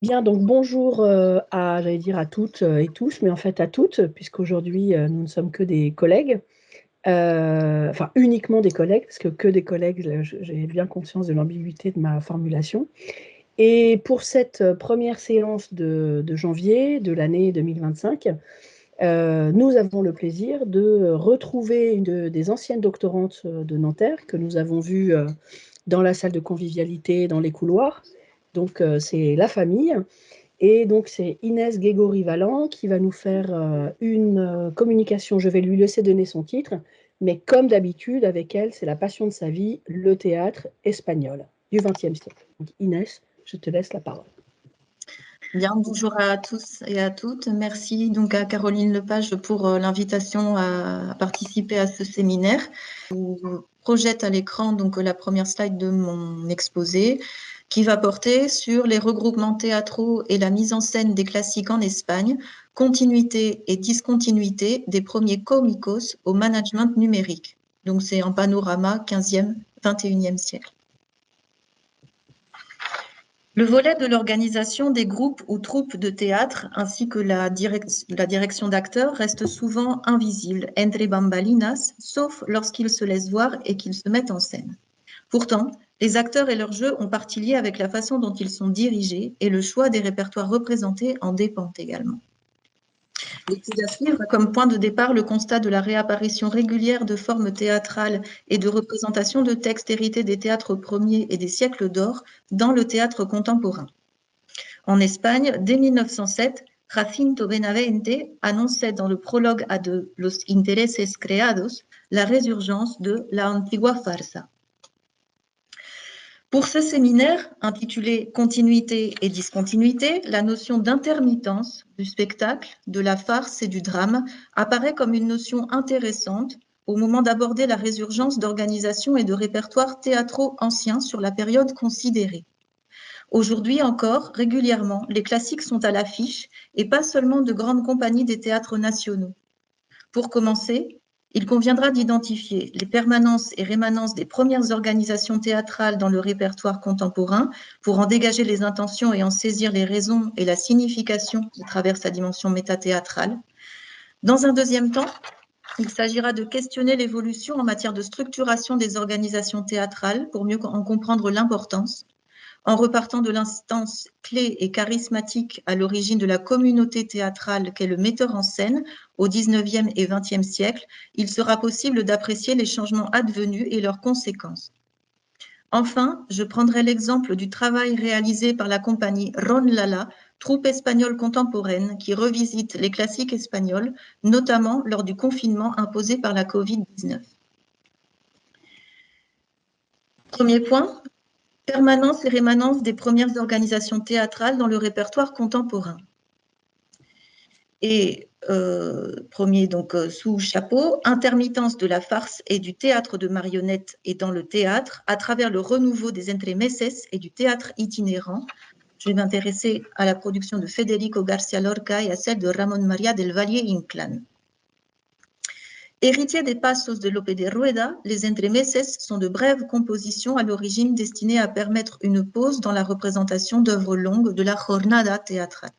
Bien, donc bonjour j'allais dire à toutes et tous, mais en fait à toutes, puisqu'aujourd'hui nous ne sommes que des collègues, enfin uniquement des collègues, parce que des collègues, j'ai bien conscience de l'ambiguïté de ma formulation. Et pour cette première séance de janvier de l'année 2025, nous avons le plaisir de retrouver des anciennes doctorantes de Nanterre que nous avons vues dans la salle de convivialité, dans les couloirs. Donc c'est la famille. Et donc, c'est Inès Grégory-Valland qui va nous faire une communication. Je vais lui laisser donner son titre, mais comme d'habitude, avec elle, c'est la passion de sa vie, le théâtre espagnol du XXe siècle. Donc, Inès, je te laisse la parole. Bien, bonjour à tous et à toutes. Merci donc à Caroline Lepage pour l'invitation à participer à ce séminaire. Je vous projette à l'écran donc la première slide de mon exposé qui va porter sur les regroupements théâtraux et la mise en scène des classiques en Espagne, continuité et discontinuité des premiers comicos au management numérique. Donc c'est un panorama 15e, 21e siècle. Le volet de l'organisation des groupes ou troupes de théâtre ainsi que la direction d'acteurs reste souvent invisible, entre bambalinas, sauf lorsqu'ils se laissent voir et qu'ils se mettent en scène. Pourtant, les acteurs et leur jeu ont partie liée avec la façon dont ils sont dirigés et le choix des répertoires représentés en dépend également. L'étude à suivre a comme point de départ le constat de la réapparition régulière de formes théâtrales et de représentations de textes hérités des théâtres premiers et des siècles d'or dans le théâtre contemporain. En Espagne, dès 1907, Jacinto Benavente annonçait dans le prologue à de Los Intereses Creados la résurgence de la antigua farsa. Pour ce séminaire, intitulé Continuité et discontinuité, la notion d'intermittence du spectacle, de la farce et du drame apparaît comme une notion intéressante au moment d'aborder la résurgence d'organisations et de répertoires théâtraux anciens sur la période considérée. Aujourd'hui encore, régulièrement, les classiques sont à l'affiche et pas seulement de grandes compagnies des théâtres nationaux. Pour commencer, il conviendra d'identifier les permanences et rémanences des premières organisations théâtrales dans le répertoire contemporain pour en dégager les intentions et en saisir les raisons et la signification à travers sa dimension métathéâtrale. Dans un deuxième temps, il s'agira de questionner l'évolution en matière de structuration des organisations théâtrales pour mieux en comprendre l'importance, en repartant de l'instance clé et charismatique à l'origine de la communauté théâtrale qu'est le metteur en scène au XIXe et XXe siècle, il sera possible d'apprécier les changements advenus et leurs conséquences. Enfin, je prendrai l'exemple du travail réalisé par la compagnie Ron Lala, troupe espagnole contemporaine qui revisite les classiques espagnols, notamment lors du confinement imposé par la Covid-19. Premier point, permanence et rémanence des premières organisations théâtrales dans le répertoire contemporain. Et premier, donc sous chapeau, intermittence de la farce et du théâtre de marionnettes et dans le théâtre à travers le renouveau des entremeses et du théâtre itinérant. Je vais m'intéresser à la production de Federico García Lorca et à celle de Ramón María del Valle Inclán. Héritiers des passos de Lope de Rueda, les entremeses sont de brèves compositions à l'origine destinées à permettre une pause dans la représentation d'œuvres longues de la jornada théâtrale.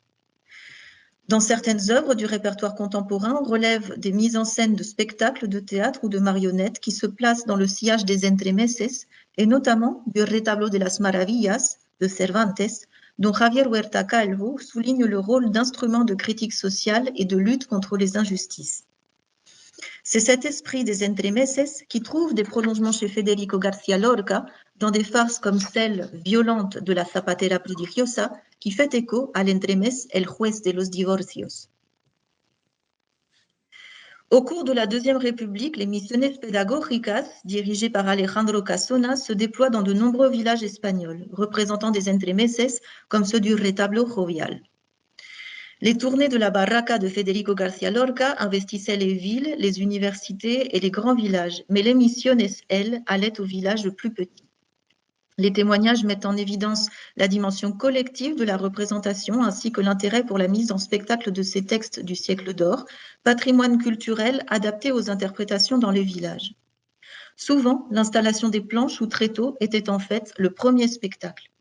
Dans certaines œuvres du répertoire contemporain, on relève des mises en scène de spectacles de théâtre ou de marionnettes qui se placent dans le sillage des entremeses, et notamment du Retablo de las Maravillas de Cervantes, dont Javier Huerta Calvo souligne le rôle d'instrument de critique sociale et de lutte contre les injustices. C'est cet esprit des entremeses qui trouve des prolongements chez Federico García Lorca dans des farces comme celle violente de la Zapatera prodigiosa qui fait écho à l'entremes El juez de los divorcios. Au cours de la Deuxième République, les misiones pedagógicas, dirigées par Alejandro Casona, se déploient dans de nombreux villages espagnols, représentant des entremeses comme ceux du Retablo jovial. Les tournées de la Barraca de Federico García Lorca investissaient les villes, les universités et les grands villages, mais les misiones, elles, allaient aux villages plus petits. Les témoignages mettent en évidence la dimension collective de la représentation ainsi que l'intérêt pour la mise en spectacle de ces textes du siècle d'or, patrimoine culturel adapté aux interprétations dans les villages. Souvent, l'installation des planches ou tréteaux était en fait le premier spectacle.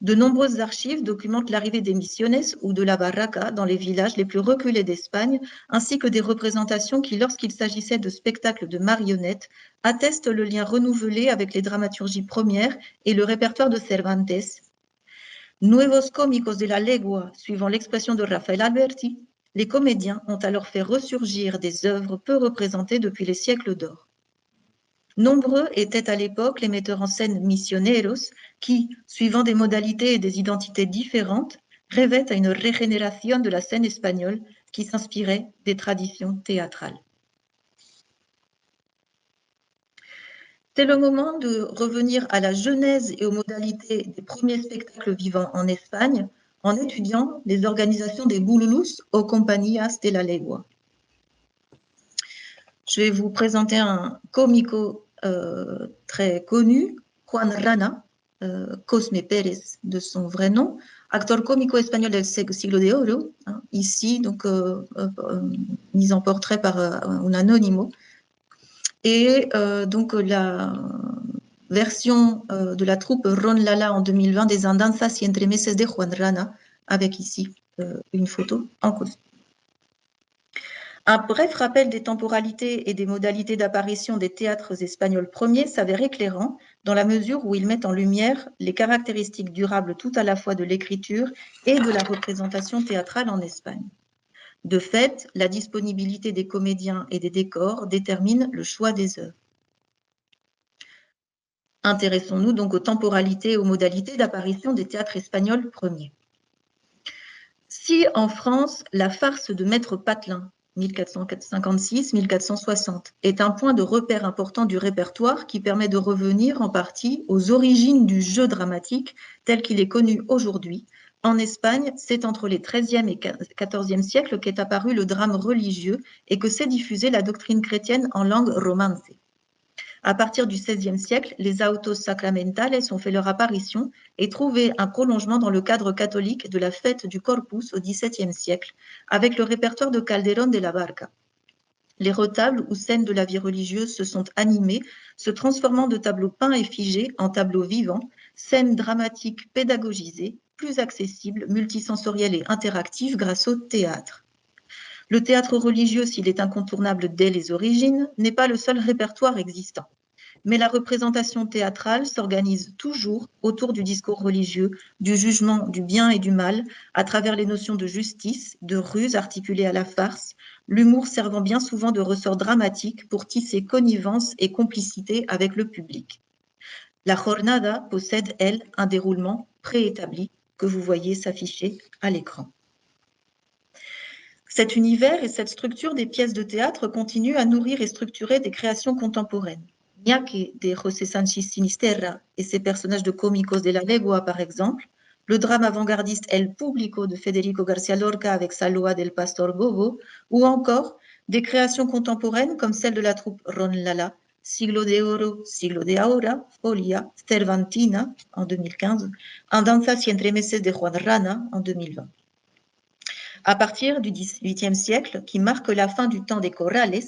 De nombreuses archives documentent l'arrivée des misiones ou de la barraca dans les villages les plus reculés d'Espagne, ainsi que des représentations qui, lorsqu'il s'agissait de spectacles de marionnettes, attestent le lien renouvelé avec les dramaturgies premières et le répertoire de Cervantes. Nuevos cómicos de la legua, suivant l'expression de Rafael Alberti, les comédiens ont alors fait ressurgir des œuvres peu représentées depuis les siècles d'or. Nombreux étaient à l'époque les metteurs en scène misioneros qui, suivant des modalités et des identités différentes, rêvaient à une régénération de la scène espagnole qui s'inspirait des traditions théâtrales. C'est le moment de revenir à la genèse et aux modalités des premiers spectacles vivants en Espagne en étudiant les organisations des bululus o compañías de la legua. Je vais vous présenter un comico très connu, Juan Rana, Cosme Pérez de son vrai nom, acteur comico espagnol del siglo de oro, hein, ici donc mis en portrait par un anonymo. Et donc la version de la troupe Ron Lala en 2020 des Andanzas y Entremeses de Juan Rana, avec ici une photo en costume. Un bref rappel des temporalités et des modalités d'apparition des théâtres espagnols premiers s'avère éclairant dans la mesure où ils mettent en lumière les caractéristiques durables tout à la fois de l'écriture et de la représentation théâtrale en Espagne. De fait, la disponibilité des comédiens et des décors détermine le choix des œuvres. Intéressons-nous donc aux temporalités et aux modalités d'apparition des théâtres espagnols premiers. Si en France, la farce de Maître Patelin, 1456-1460, est un point de repère important du répertoire qui permet de revenir en partie aux origines du jeu dramatique tel qu'il est connu aujourd'hui, en Espagne, c'est entre les XIIIe et XIVe siècles qu'est apparu le drame religieux et que s'est diffusée la doctrine chrétienne en langue romance. À partir du XVIe siècle, les autos sacramentales ont fait leur apparition et trouvé un prolongement dans le cadre catholique de la fête du Corpus au XVIIe siècle, avec le répertoire de Calderón de la Barca. Les retables ou scènes de la vie religieuse se sont animés, se transformant de tableaux peints et figés en tableaux vivants, scènes dramatiques pédagogisées, plus accessibles, multisensorielles et interactives grâce au théâtre. Le théâtre religieux, s'il est incontournable dès les origines, n'est pas le seul répertoire existant. Mais la représentation théâtrale s'organise toujours autour du discours religieux, du jugement du bien et du mal, à travers les notions de justice, de ruse articulée à la farce, l'humour servant bien souvent de ressort dramatique pour tisser connivence et complicité avec le public. La jornada possède, elle, un déroulement préétabli que vous voyez s'afficher à l'écran. Cet univers et cette structure des pièces de théâtre continuent à nourrir et structurer des créations contemporaines. Ñaque de José Sánchez Sinisterra et ses personnages de Cómicos de la Legua, par exemple, le drame avant-gardiste El Público de Federico García Lorca avec sa Loa del Pastor Bobo, ou encore des créations contemporaines comme celle de la troupe Ron Lala, Siglo de Oro, Siglo de Ahora, Folia, Cervantina en 2015, Andanzas y Entremeses de Juan Rana en 2020. À partir du XVIIIe siècle, qui marque la fin du temps des corrales,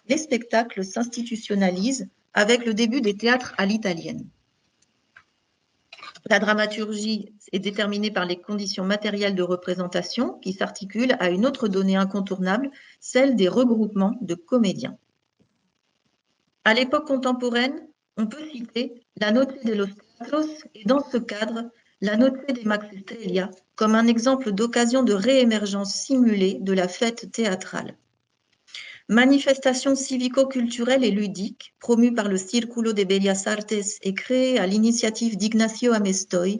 les spectacles s'institutionnalisent avec le début des théâtres à l'italienne. La dramaturgie est déterminée par les conditions matérielles de représentation qui s'articulent à une autre donnée incontournable, celle des regroupements de comédiens. À l'époque contemporaine, on peut citer la Noche de los Teatros et dans ce cadre, la Noche de Max Estrella comme un exemple d'occasion de réémergence simulée de la fête théâtrale. Manifestation civico-culturelle et ludique, promue par le Círculo de Bellas Artes et créée à l'initiative d'Ignacio Amestoy,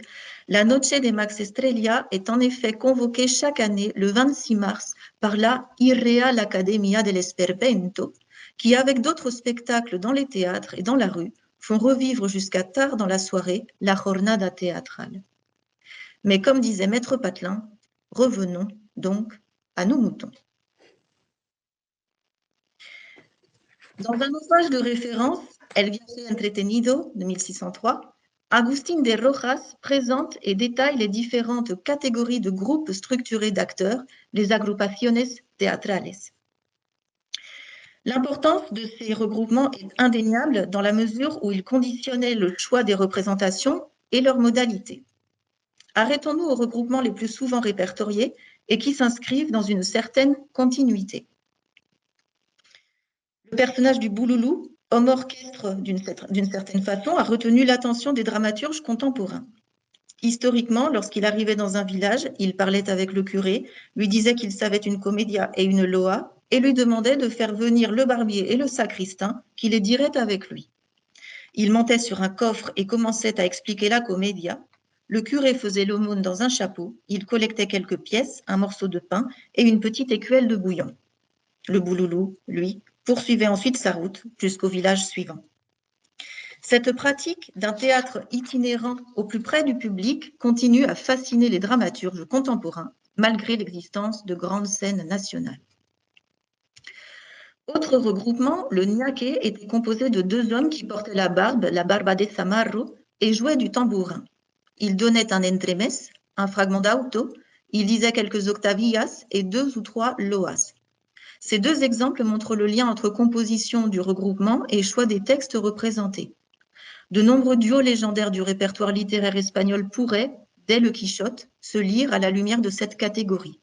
la Noche de Max Estrella est en effet convoquée chaque année le 26 mars par la Irreal Academia del Esperpento, qui, avec d'autres spectacles dans les théâtres et dans la rue, font revivre jusqu'à tard dans la soirée la jornada théâtrale. Mais comme disait Maître Patelin, revenons donc à nos moutons. Dans un ouvrage de référence, El viaje entretenido de 1603, Agustín de Rojas présente et détaille les différentes catégories de groupes structurés d'acteurs, les agrupaciones teatrales. L'importance de ces regroupements est indéniable dans la mesure où ils conditionnaient le choix des représentations et leurs modalités. Arrêtons-nous aux regroupements les plus souvent répertoriés et qui s'inscrivent dans une certaine continuité. Le personnage du Bouloulou, homme orchestre d'une certaine façon, a retenu l'attention des dramaturges contemporains. Historiquement, lorsqu'il arrivait dans un village, il parlait avec le curé, lui disait qu'il savait une comédia et une loa, et lui demandait de faire venir le barbier et le sacristain, qui les diraient avec lui. Il montait sur un coffre et commençait à expliquer la comédia. Le curé faisait l'aumône dans un chapeau, il collectait quelques pièces, un morceau de pain et une petite écuelle de bouillon. Le Bouloulou, lui, poursuivait ensuite sa route jusqu'au village suivant. Cette pratique d'un théâtre itinérant au plus près du public continue à fasciner les dramaturges contemporains, malgré l'existence de grandes scènes nationales. Autre regroupement, le Niaque était composé de 2 hommes qui portaient la barba de zamarro, et jouaient du tambourin. Ils donnaient un entremés, un fragment d'auto, ils disaient quelques octavillas et 2 ou 3 loas. Ces 2 exemples montrent le lien entre composition du regroupement et choix des textes représentés. De nombreux duos légendaires du répertoire littéraire espagnol pourraient, dès le Quichotte, se lire à la lumière de cette catégorie.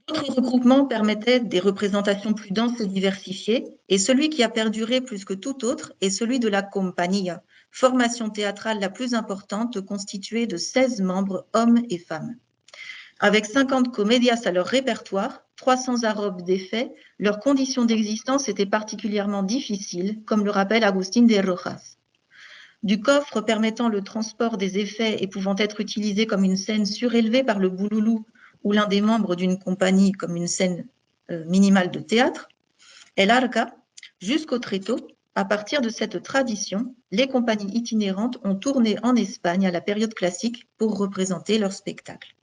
D'autres regroupements permettaient des représentations plus denses et diversifiées, et celui qui a perduré plus que tout autre est celui de la Compania, formation théâtrale la plus importante constituée de 16 membres, hommes et femmes. Avec 50 comédias à leur répertoire, 300 arrobes d'effets, leurs conditions d'existence étaient particulièrement difficiles, comme le rappelle Agustín de Rojas. Du coffre permettant le transport des effets et pouvant être utilisé comme une scène surélevée par le bouloulou ou l'un des membres d'une compagnie comme une scène minimale de théâtre, El Arca, jusqu'au tréteau, à partir de cette tradition, les compagnies itinérantes ont tourné en Espagne à la période classique pour représenter leurs spectacles.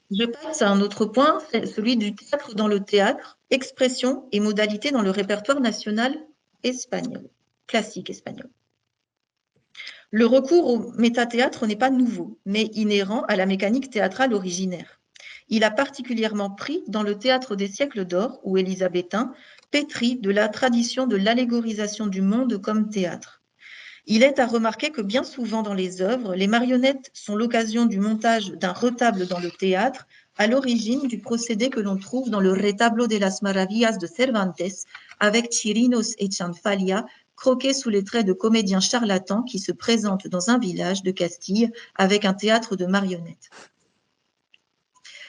Je passe à un autre point, celui du théâtre dans le théâtre, expression et modalité dans le répertoire national espagnol, classique espagnol. Le recours au métathéâtre n'est pas nouveau, mais inhérent à la mécanique théâtrale originaire. Il a particulièrement pris dans le théâtre des siècles d'or ou élisabétain, pétri de la tradition de l'allégorisation du monde comme théâtre. Il est à remarquer que bien souvent dans les œuvres, les marionnettes sont l'occasion du montage d'un retable dans le théâtre, à l'origine du procédé que l'on trouve dans le Retablo de las Maravillas de Cervantes, avec Chirinos et Chanfalia, croqués sous les traits de comédiens charlatans qui se présentent dans un village de Castille avec un théâtre de marionnettes.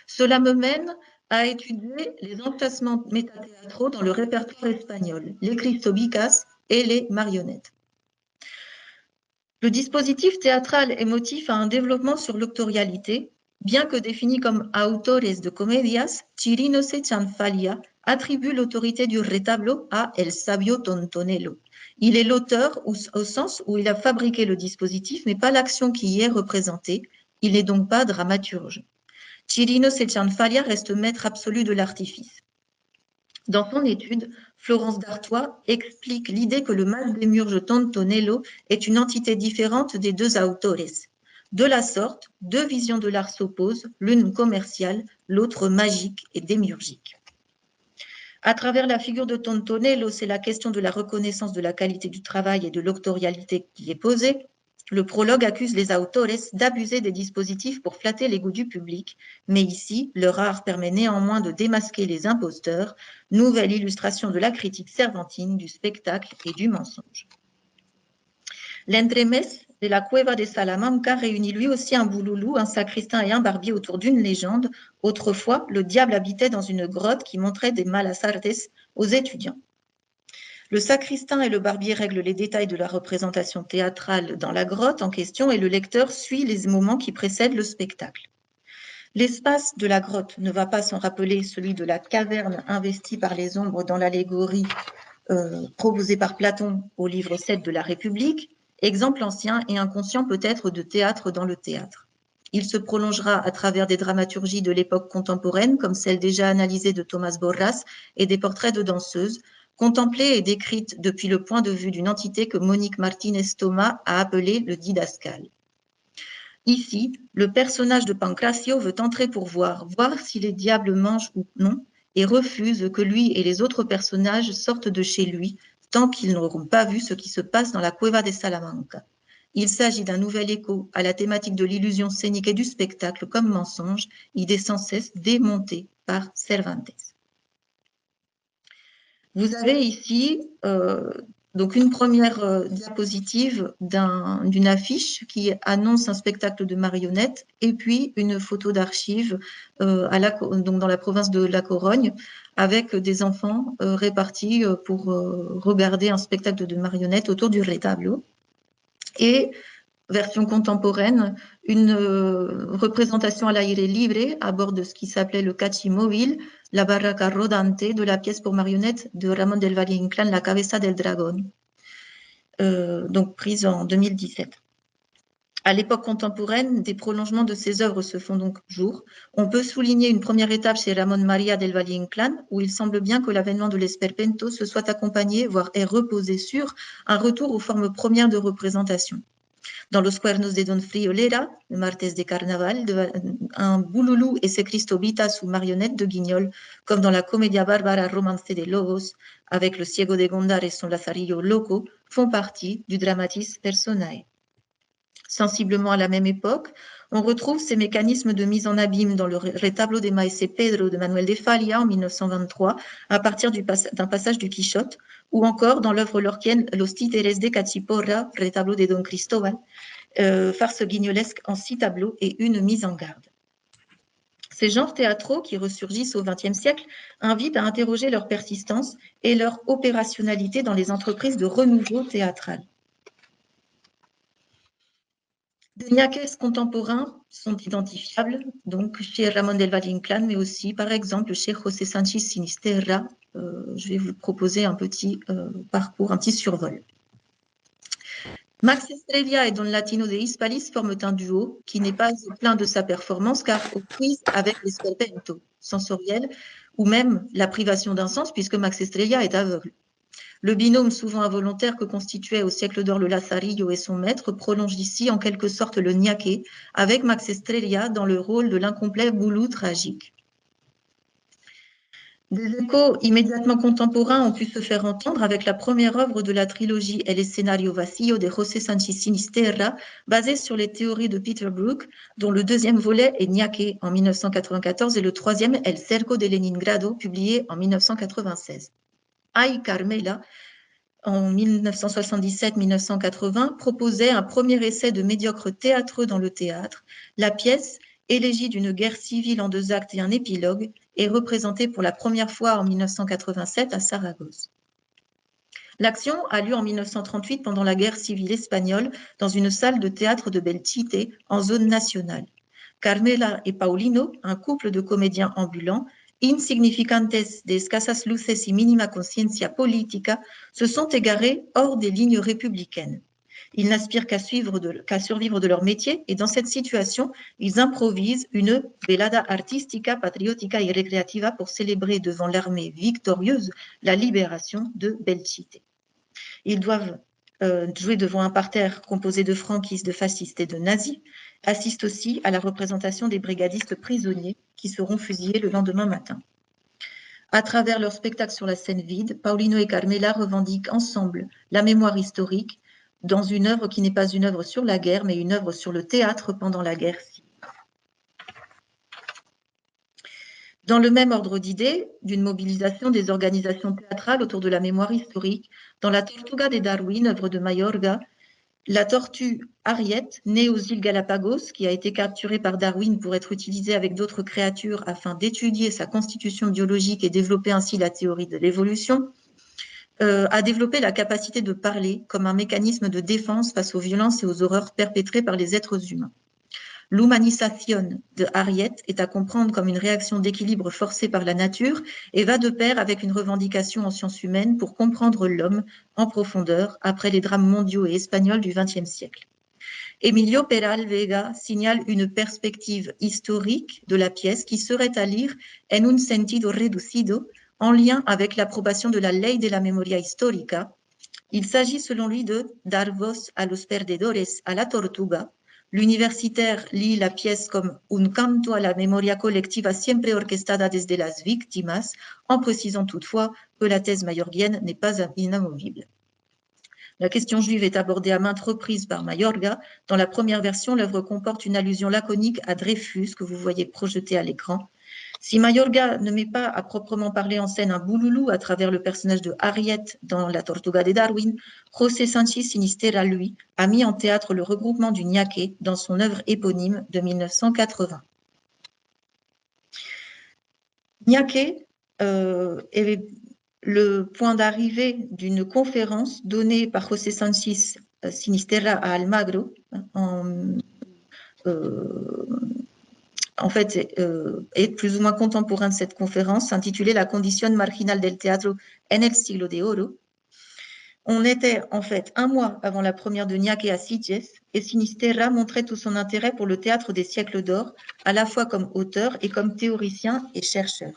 Cela me mène à étudier les emplacements métathéâtraux dans le répertoire espagnol, les cristobicas et les marionnettes. Le dispositif théâtral émotif a un développement sur l'octorialité, bien que défini comme autores de comedias, Chirinos et Chanfalia attribue l'autorité du retablo à El Sabio Tontonelo. Il est l'auteur au sens où il a fabriqué le dispositif, mais pas l'action qui y est représentée. Il n'est donc pas dramaturge. Chirinos et Chanfalia reste maître absolu de l'artifice. Dans son étude, Florence Dartois explique l'idée que le mal démiurge Tontonello est une entité différente des 2 autores. De la sorte, 2 visions de l'art s'opposent, l'une commerciale, l'autre magique et démiurgique. À travers la figure de Tontonello, c'est la question de la reconnaissance de la qualité du travail et de l'autorialité qui est posée. Le prologue accuse les autores d'abuser des dispositifs pour flatter les goûts du public, mais ici, leur art permet néanmoins de démasquer les imposteurs, nouvelle illustration de la critique cervantine du spectacle et du mensonge. L'Endremés de la Cueva de Salamanca réunit lui aussi un bouloulou, un sacristain et un barbier autour d'une légende. Autrefois, le diable habitait dans une grotte qui montrait des malas artes aux étudiants. Le sacristain et le barbier règlent les détails de la représentation théâtrale dans la grotte en question et le lecteur suit les moments qui précèdent le spectacle. L'espace de la grotte ne va pas sans rappeler celui de la caverne investie par les ombres dans l'allégorie proposée par Platon au livre 7 de la République, exemple ancien et inconscient peut-être de théâtre dans le théâtre. Il se prolongera à travers des dramaturgies de l'époque contemporaine, comme celle déjà analysée de Tomás Borràs et des portraits de danseuses, contemplée et décrite depuis le point de vue d'une entité que Monique Martínez-Thomas a appelée le didascal. Ici, le personnage de Pancracio veut entrer pour voir si les diables mangent ou non, et refuse que lui et les autres personnages sortent de chez lui tant qu'ils n'auront pas vu ce qui se passe dans la Cueva de Salamanca. Il s'agit d'un nouvel écho à la thématique de l'illusion scénique et du spectacle comme mensonge, idée sans cesse démontée par Cervantes. Vous avez ici donc une première diapositive d'une affiche qui annonce un spectacle de marionnettes et puis une photo d'archives donc dans la province de La Corogne avec des enfants répartis pour regarder un spectacle de marionnettes autour du retablo. Et version contemporaine, une représentation à l'aire libre à bord de ce qui s'appelait le cachimóvil, la barraca rodante de la pièce pour marionnettes de Ramón del Valle Inclán, La cabeza del dragón, donc prise en 2017. À l'époque contemporaine, des prolongements de ces œuvres se font donc jour. On peut souligner une première étape chez Ramón María del Valle Inclán, où il semble bien que l'avènement de l'esperpento se soit accompagné, voire ait reposé sur, un retour aux formes premières de représentation. Dans Los Cuernos de Don Friolera, le martes de carnaval, un bouloulou et ses cristobitas sous marionnettes de guignol, comme dans la Comedia Bárbara Romance de Lobos, avec le Ciego de Gondar et son Lazarillo Loco, font partie du Dramatis Personae. Sensiblement à la même époque, on retrouve ces mécanismes de mise en abîme dans le Retablo de Maese Pedro de Manuel de Falla en 1923, à partir d'un passage du Quichotte, ou encore dans l'œuvre lorquienne Los Títeres de Cachiporra, Retablo de Don Cristóbal, farce guignolesque en 6 tableaux et une mise en garde. Ces genres théâtraux qui ressurgissent au XXe siècle invitent à interroger leur persistance et leur opérationnalité dans les entreprises de renouveau théâtral. Des ñaques contemporains sont identifiables donc chez Ramón del Valle Inclán, mais aussi par exemple chez José Sánchez Sinisterra. Je vais vous proposer un petit parcours, un petit survol. Max Estrella et Don Latino de Hispalis forment un duo qui n'est pas plein de sa performance car aux prises avec l'esperpento sensoriel ou même la privation d'un sens puisque Max Estrella est aveugle. Le binôme souvent involontaire que constituait au siècle d'or le Lazarillo et son maître prolonge ici en quelque sorte le ñaque avec Max Estrella dans le rôle de l'incomplet boulou tragique. Des échos immédiatement contemporains ont pu se faire entendre avec la première œuvre de la trilogie El escenario vacío de José Sánchez Sinisterra, basée sur les théories de Peter Brook, dont le deuxième volet est ñaque en 1994 et le troisième El cerco de Leningrado, publié en 1996. Ay Carmela, en 1977-1980, proposait un premier essai de médiocre théâtre dans le théâtre. La pièce, élégie d'une guerre civile en 2 actes et un épilogue, est représentée pour la première fois en 1987 à Saragosse. L'action a lieu en 1938 pendant la guerre civile espagnole dans une salle de théâtre de Belchite en zone nationale. Carmela et Paulino, un couple de comédiens ambulants, insignificantes de escasas luces y mínima conciencia política, se sont égarés hors des lignes républicaines. Ils n'aspirent qu'à survivre de leur métier et dans cette situation, ils improvisent une velada artística, patriótica y recreativa pour célébrer devant l'armée victorieuse la libération de Belchite. Ils doivent jouer devant un parterre composé de franquistes, de fascistes et de nazis, assistent aussi à la représentation des brigadistes prisonniers qui seront fusillés le lendemain matin. À travers leur spectacle sur la scène vide, Paulino et Carmela revendiquent ensemble la mémoire historique dans une œuvre qui n'est pas une œuvre sur la guerre, mais une œuvre sur le théâtre pendant la guerre civile. Dans le même ordre d'idées, d'une mobilisation des organisations théâtrales autour de la mémoire historique, dans La Tortuga de Darwin, œuvre de Mayorga, la tortue Harriet, née aux îles Galapagos, qui a été capturée par Darwin pour être utilisée avec d'autres créatures afin d'étudier sa constitution biologique et développer ainsi la théorie de l'évolution, a développé la capacité de parler comme un mécanisme de défense face aux violences et aux horreurs perpétrées par les êtres humains. L'humanisation de Harriet est à comprendre comme une réaction d'équilibre forcée par la nature et va de pair avec une revendication en sciences humaines pour comprendre l'homme en profondeur après les drames mondiaux et espagnols du XXe siècle. Emilio Peral Vega signale une perspective historique de la pièce qui serait à lire en un sentido reducido en lien avec l'approbation de la Ley de la Memoria Histórica. Il s'agit selon lui de dar voz a los perdedores a la tortuga. L'universitaire lit la pièce comme un canto a la memoria colectiva siempre orquestada desde las víctimas, en précisant toutefois que la thèse mayorgienne n'est pas inamovible. La question juive est abordée à maintes reprises par Mayorga. Dans la première version, l'œuvre comporte une allusion laconique à Dreyfus, que vous voyez projeté à l'écran. Si Mayorga ne met pas à proprement parler en scène un bouloulou à travers le personnage de Harriet dans La Tortuga de Darwin, José Sánchez Sinisterra, lui, a mis en théâtre le regroupement du ñaqué dans son œuvre éponyme de 1980. ñaqué est le point d'arrivée d'une conférence donnée par José Sánchez Sinisterra à Almagro en fait, est plus ou moins contemporain de cette conférence, intitulée La condición marginal del teatro en el siglo de oro. On était en fait un mois avant la première de ñaqué à Sitges, et Sinisterra montrait tout son intérêt pour le théâtre des siècles d'or, à la fois comme auteur et comme théoricien et chercheur.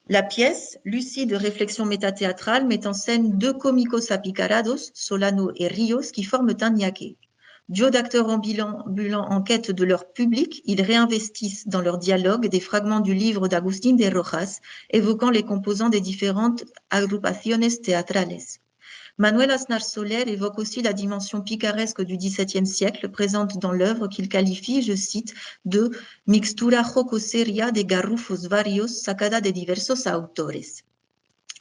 La pièce, lucide réflexion métathéâtrale, met en scène deux comicos apicarados, Solano et Rios, qui forment un ñaqué. Duo d'acteurs ambulants en quête de leur public, ils réinvestissent dans leur dialogue des fragments du livre d'Agustín de Rojas, évoquant les composants des différentes agrupaciones teatrales. Manuel Aznar Soler évoque aussi la dimension picaresque du XVIIe siècle, présente dans l'œuvre qu'il qualifie, je cite, de mixtura jocoseria de garrufos varios sacada de diversos autores.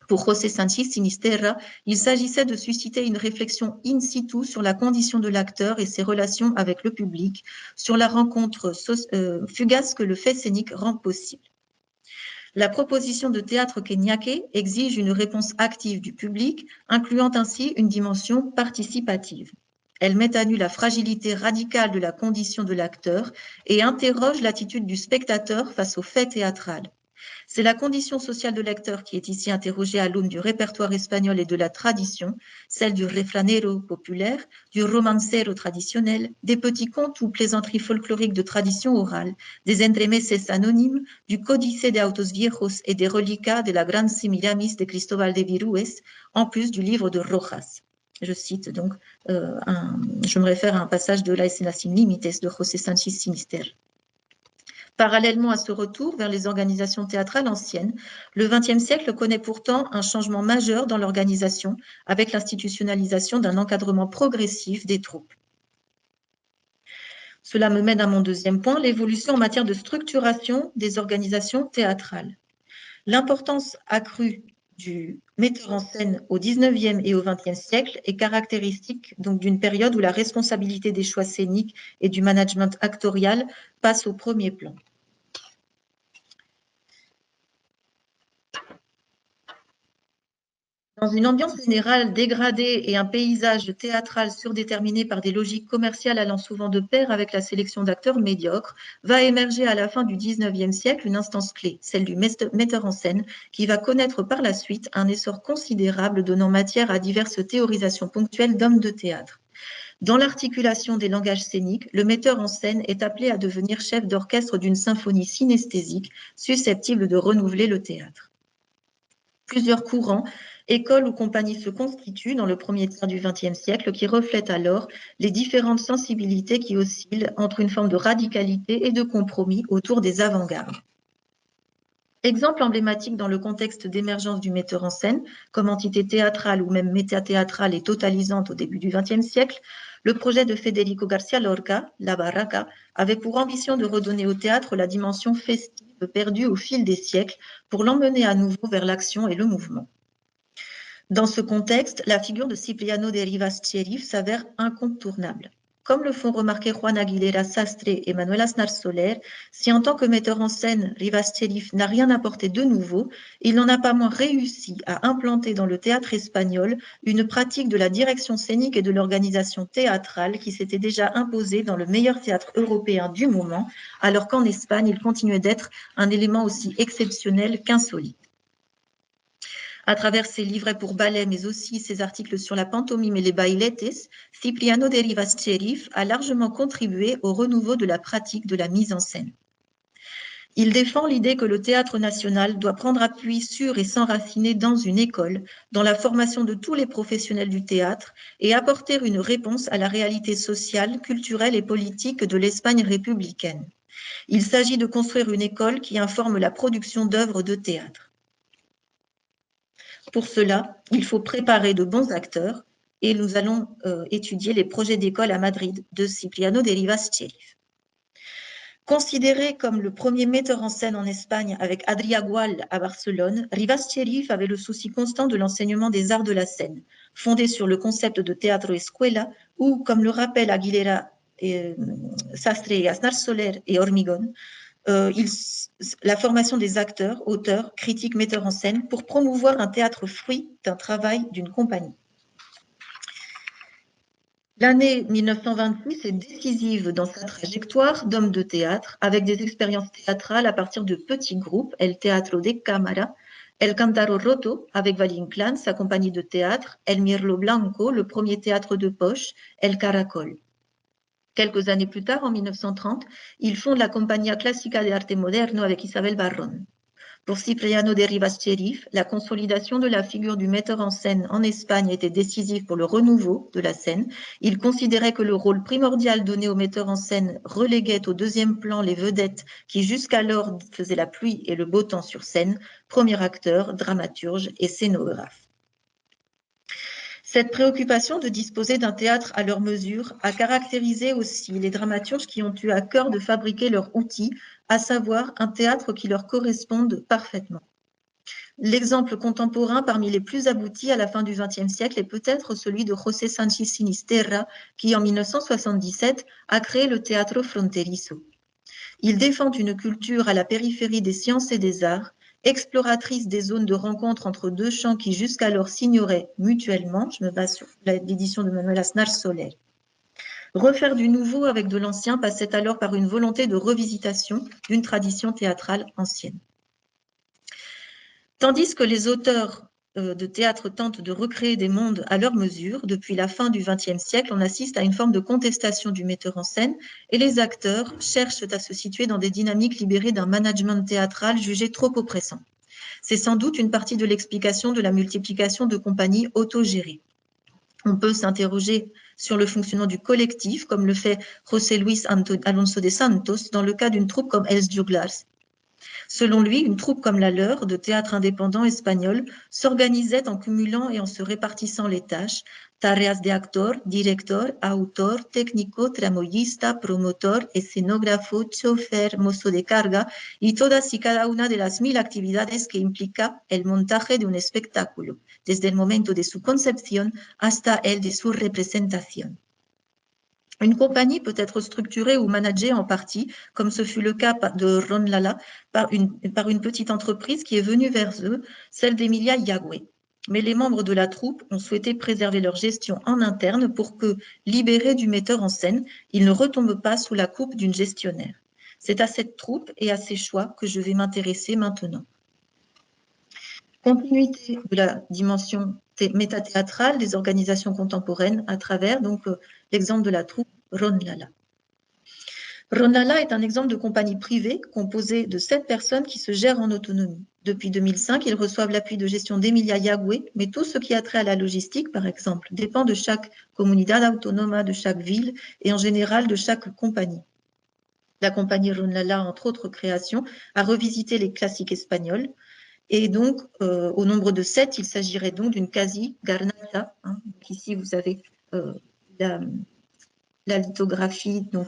Pour José Sánchez Sinisterra, il s'agissait de susciter une réflexion in situ sur la condition de l'acteur et ses relations avec le public, sur la rencontre fugace que le fait scénique rend possible. La proposition de théâtre qu'est ñaqué exige une réponse active du public, incluant ainsi une dimension participative. Elle met à nu la fragilité radicale de la condition de l'acteur et interroge l'attitude du spectateur face au fait théâtral. C'est la condition sociale de l'acteur qui est ici interrogée à l'aune du répertoire espagnol et de la tradition, celle du refranero populaire, du romancero traditionnel, des petits contes ou plaisanteries folkloriques de tradition orale, des entremeses anonymes, du códice de autos viejos et des reliquats de la Gran Semiramis de Cristóbal de Virués, en plus du livre de Rojas. Je cite donc, je me réfère à un passage de La Escena sin Límites de José Sánchez Sinisterra. Parallèlement à ce retour vers les organisations théâtrales anciennes, le XXe siècle connaît pourtant un changement majeur dans l'organisation avec l'institutionnalisation d'un encadrement progressif des troupes. Cela me mène à mon deuxième point, l'évolution en matière de structuration des organisations théâtrales. L'importance accrue du metteur en scène au XIXe et au XXe siècle est caractéristique donc d'une période où la responsabilité des choix scéniques et du management actorial passe au premier plan. Dans une ambiance générale dégradée et un paysage théâtral surdéterminé par des logiques commerciales allant souvent de pair avec la sélection d'acteurs médiocres, va émerger à la fin du XIXe siècle une instance clé, celle du metteur en scène, qui va connaître par la suite un essor considérable donnant matière à diverses théorisations ponctuelles d'hommes de théâtre. Dans l'articulation des langages scéniques, le metteur en scène est appelé à devenir chef d'orchestre d'une symphonie synesthésique susceptible de renouveler le théâtre. Plusieurs courants, écoles ou compagnies se constituent dans le premier tiers du XXe siècle qui reflètent alors les différentes sensibilités qui oscillent entre une forme de radicalité et de compromis autour des avant-gardes. Exemple emblématique dans le contexte d'émergence du metteur en scène, comme entité théâtrale ou même métathéâtrale et totalisante au début du XXe siècle, le projet de Federico García Lorca, La Barraca, avait pour ambition de redonner au théâtre la dimension festive perdue au fil des siècles pour l'emmener à nouveau vers l'action et le mouvement. Dans ce contexte, la figure de Cipriano de Rivas Cherif s'avère incontournable. Comme le font remarquer Juan Aguilera Sastre et Manuel Aznar Soler, si en tant que metteur en scène, Rivas Cherif n'a rien apporté de nouveau, il n'en a pas moins réussi à implanter dans le théâtre espagnol une pratique de la direction scénique et de l'organisation théâtrale qui s'était déjà imposée dans le meilleur théâtre européen du moment, alors qu'en Espagne, il continuait d'être un élément aussi exceptionnel qu'insolite. À travers ses livrets pour ballet, mais aussi ses articles sur la pantomime et les bailetes, Cipriano de Rivas Cherif a largement contribué au renouveau de la pratique de la mise en scène. Il défend l'idée que le théâtre national doit prendre appui sur et s'enraciner dans une école, dans la formation de tous les professionnels du théâtre et apporter une réponse à la réalité sociale, culturelle et politique de l'Espagne républicaine. Il s'agit de construire une école qui informe la production d'œuvres de théâtre. Pour cela, il faut préparer de bons acteurs et nous allons étudier les projets d'école à Madrid de Cipriano de Rivas Cherif. Considéré comme le premier metteur en scène en Espagne avec Adrià Gual à Barcelone, Rivas Cherif avait le souci constant de l'enseignement des arts de la scène, fondé sur le concept de teatro escuela, où, comme le rappellent Aguilera, Sastre et Aznar Soler et Hormigón, la formation des acteurs, auteurs, critiques, metteurs en scène pour promouvoir un théâtre fruit d'un travail d'une compagnie. L'année 1926 est décisive dans sa trajectoire d'homme de théâtre, avec des expériences théâtrales à partir de petits groupes, El Teatro de Cámara, El Cántaro Roto, avec Valle Inclán, sa compagnie de théâtre, El Mirlo Blanco, le premier théâtre de poche, El Caracol. Quelques années plus tard, en 1930, il fonde la Compañía Clásica de Arte Moderno avec Isabel Barrón. Pour Cipriano de Rivas Cherif, la consolidation de la figure du metteur en scène en Espagne était décisive pour le renouveau de la scène. Il considérait que le rôle primordial donné au metteur en scène reléguait au deuxième plan les vedettes qui jusqu'alors faisaient la pluie et le beau temps sur scène, premier acteur, dramaturge et scénographe. Cette préoccupation de disposer d'un théâtre à leur mesure a caractérisé aussi les dramaturges qui ont eu à cœur de fabriquer leur outil, à savoir un théâtre qui leur corresponde parfaitement. L'exemple contemporain parmi les plus aboutis à la fin du XXe siècle est peut-être celui de José Sánchez Sinisterra, qui en 1977 a créé le Teatro Fronterizo. Il défend une culture à la périphérie des sciences et des arts, exploratrice des zones de rencontre entre deux champs qui jusqu'alors s'ignoraient mutuellement. Je me base sur l'édition de Manuel Aznar Soler. Refaire du nouveau avec de l'ancien passait alors par une volonté de revisitation d'une tradition théâtrale ancienne. Tandis que les auteurs de théâtre tentent de recréer des mondes à leur mesure, depuis la fin du XXe siècle, on assiste à une forme de contestation du metteur en scène et les acteurs cherchent à se situer dans des dynamiques libérées d'un management théâtral jugé trop oppressant. C'est sans doute une partie de l'explication de la multiplication de compagnies autogérées. On peut s'interroger sur le fonctionnement du collectif, comme le fait José Luis Alonso de Santos dans le cas d'une troupe comme Els Joglars. Selon lui, une troupe comme la leur, de théâtre indépendant espagnol, s'organisait en cumulant et en se répartissant les tâches, tareas de actor, director, autor, técnico, tramoyista, promotor, escenógrafo, chofer, mozo de carga, y todas y cada una de las 1000 actividades que implica el montaje de un espectáculo, desde el momento de su concepción hasta el de su representación. Une compagnie peut être structurée ou managée en partie, comme ce fut le cas de Ron Lala, par une petite entreprise qui est venue vers eux, celle d'Emilia Yagüe. Mais les membres de la troupe ont souhaité préserver leur gestion en interne pour que, libérés du metteur en scène, ils ne retombent pas sous la coupe d'une gestionnaire. C'est à cette troupe et à ses choix que je vais m'intéresser maintenant. Continuité de la dimension métathéâtrale des organisations contemporaines à travers l'exemple de la troupe Ron Lala. Ron Lala est un exemple de compagnie privée composée de 7 personnes qui se gèrent en autonomie. Depuis 2005, ils reçoivent l'appui de gestion d'Emilia Yagüe, mais tout ce qui a trait à la logistique, par exemple, dépend de chaque comunidad autonoma, de chaque ville et en général de chaque compagnie. La compagnie Ron Lala, entre autres créations, a revisité les classiques espagnols. Et donc, au nombre de 7, il s'agirait donc d'une quasi-garnata. Donc ici, vous avez la lithographie dans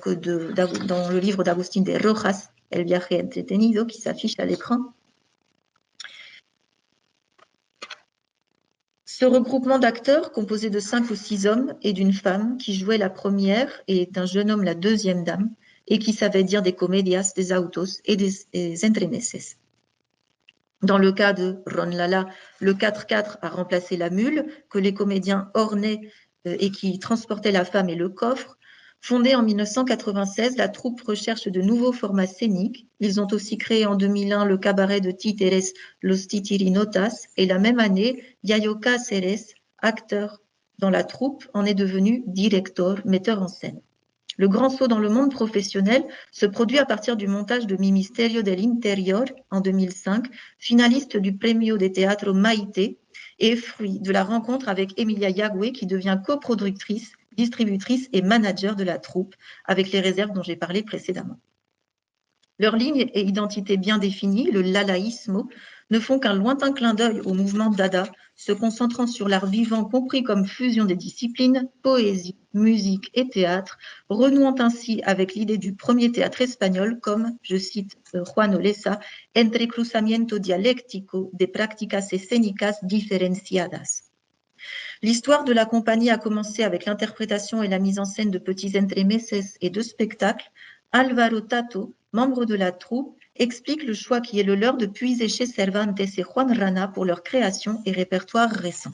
le livre d'Agustín de Rojas, El viaje entretenido, qui s'affiche à l'écran. Ce regroupement d'acteurs, composé de 5 ou 6 hommes et d'une femme, qui jouait la première et d'un jeune homme la deuxième dame, et qui savait dire des comedias, des autos et des entremeses. Dans le cas de Ron Lala, le 4x4 a remplacé la mule que les comédiens ornaient et qui transportait la femme et le coffre. Fondée en 1996, la troupe recherche de nouveaux formats scéniques. Ils ont aussi créé en 2001 le cabaret de títeres Los Titirinotas et la même année, Yayo Cáceres, acteur dans la troupe, en est devenu director, metteur en scène. Le grand saut dans le monde professionnel se produit à partir du montage de Mi Misterio del Interior en 2005, finaliste du Premio de Teatro Maite et fruit de la rencontre avec Emilia Yagüe qui devient coproductrice, distributrice et manager de la troupe avec les réserves dont j'ai parlé précédemment. Leur ligne et identité bien définie, le lalaïsmo, ne font qu'un lointain clin d'œil au mouvement Dada, se concentrant sur l'art vivant compris comme fusion des disciplines, poésie, musique et théâtre, renouant ainsi avec l'idée du premier théâtre espagnol comme, je cite Juan Olesa, entrecruzamiento dialéctico de prácticas escénicas diferenciadas. L'histoire de la compagnie a commencé avec l'interprétation et la mise en scène de petits entremeses et de spectacles. Álvaro Tato, membre de la troupe, explique le choix qui est le leur de puiser chez Cervantes et Juan Rana pour leur création et répertoire récent.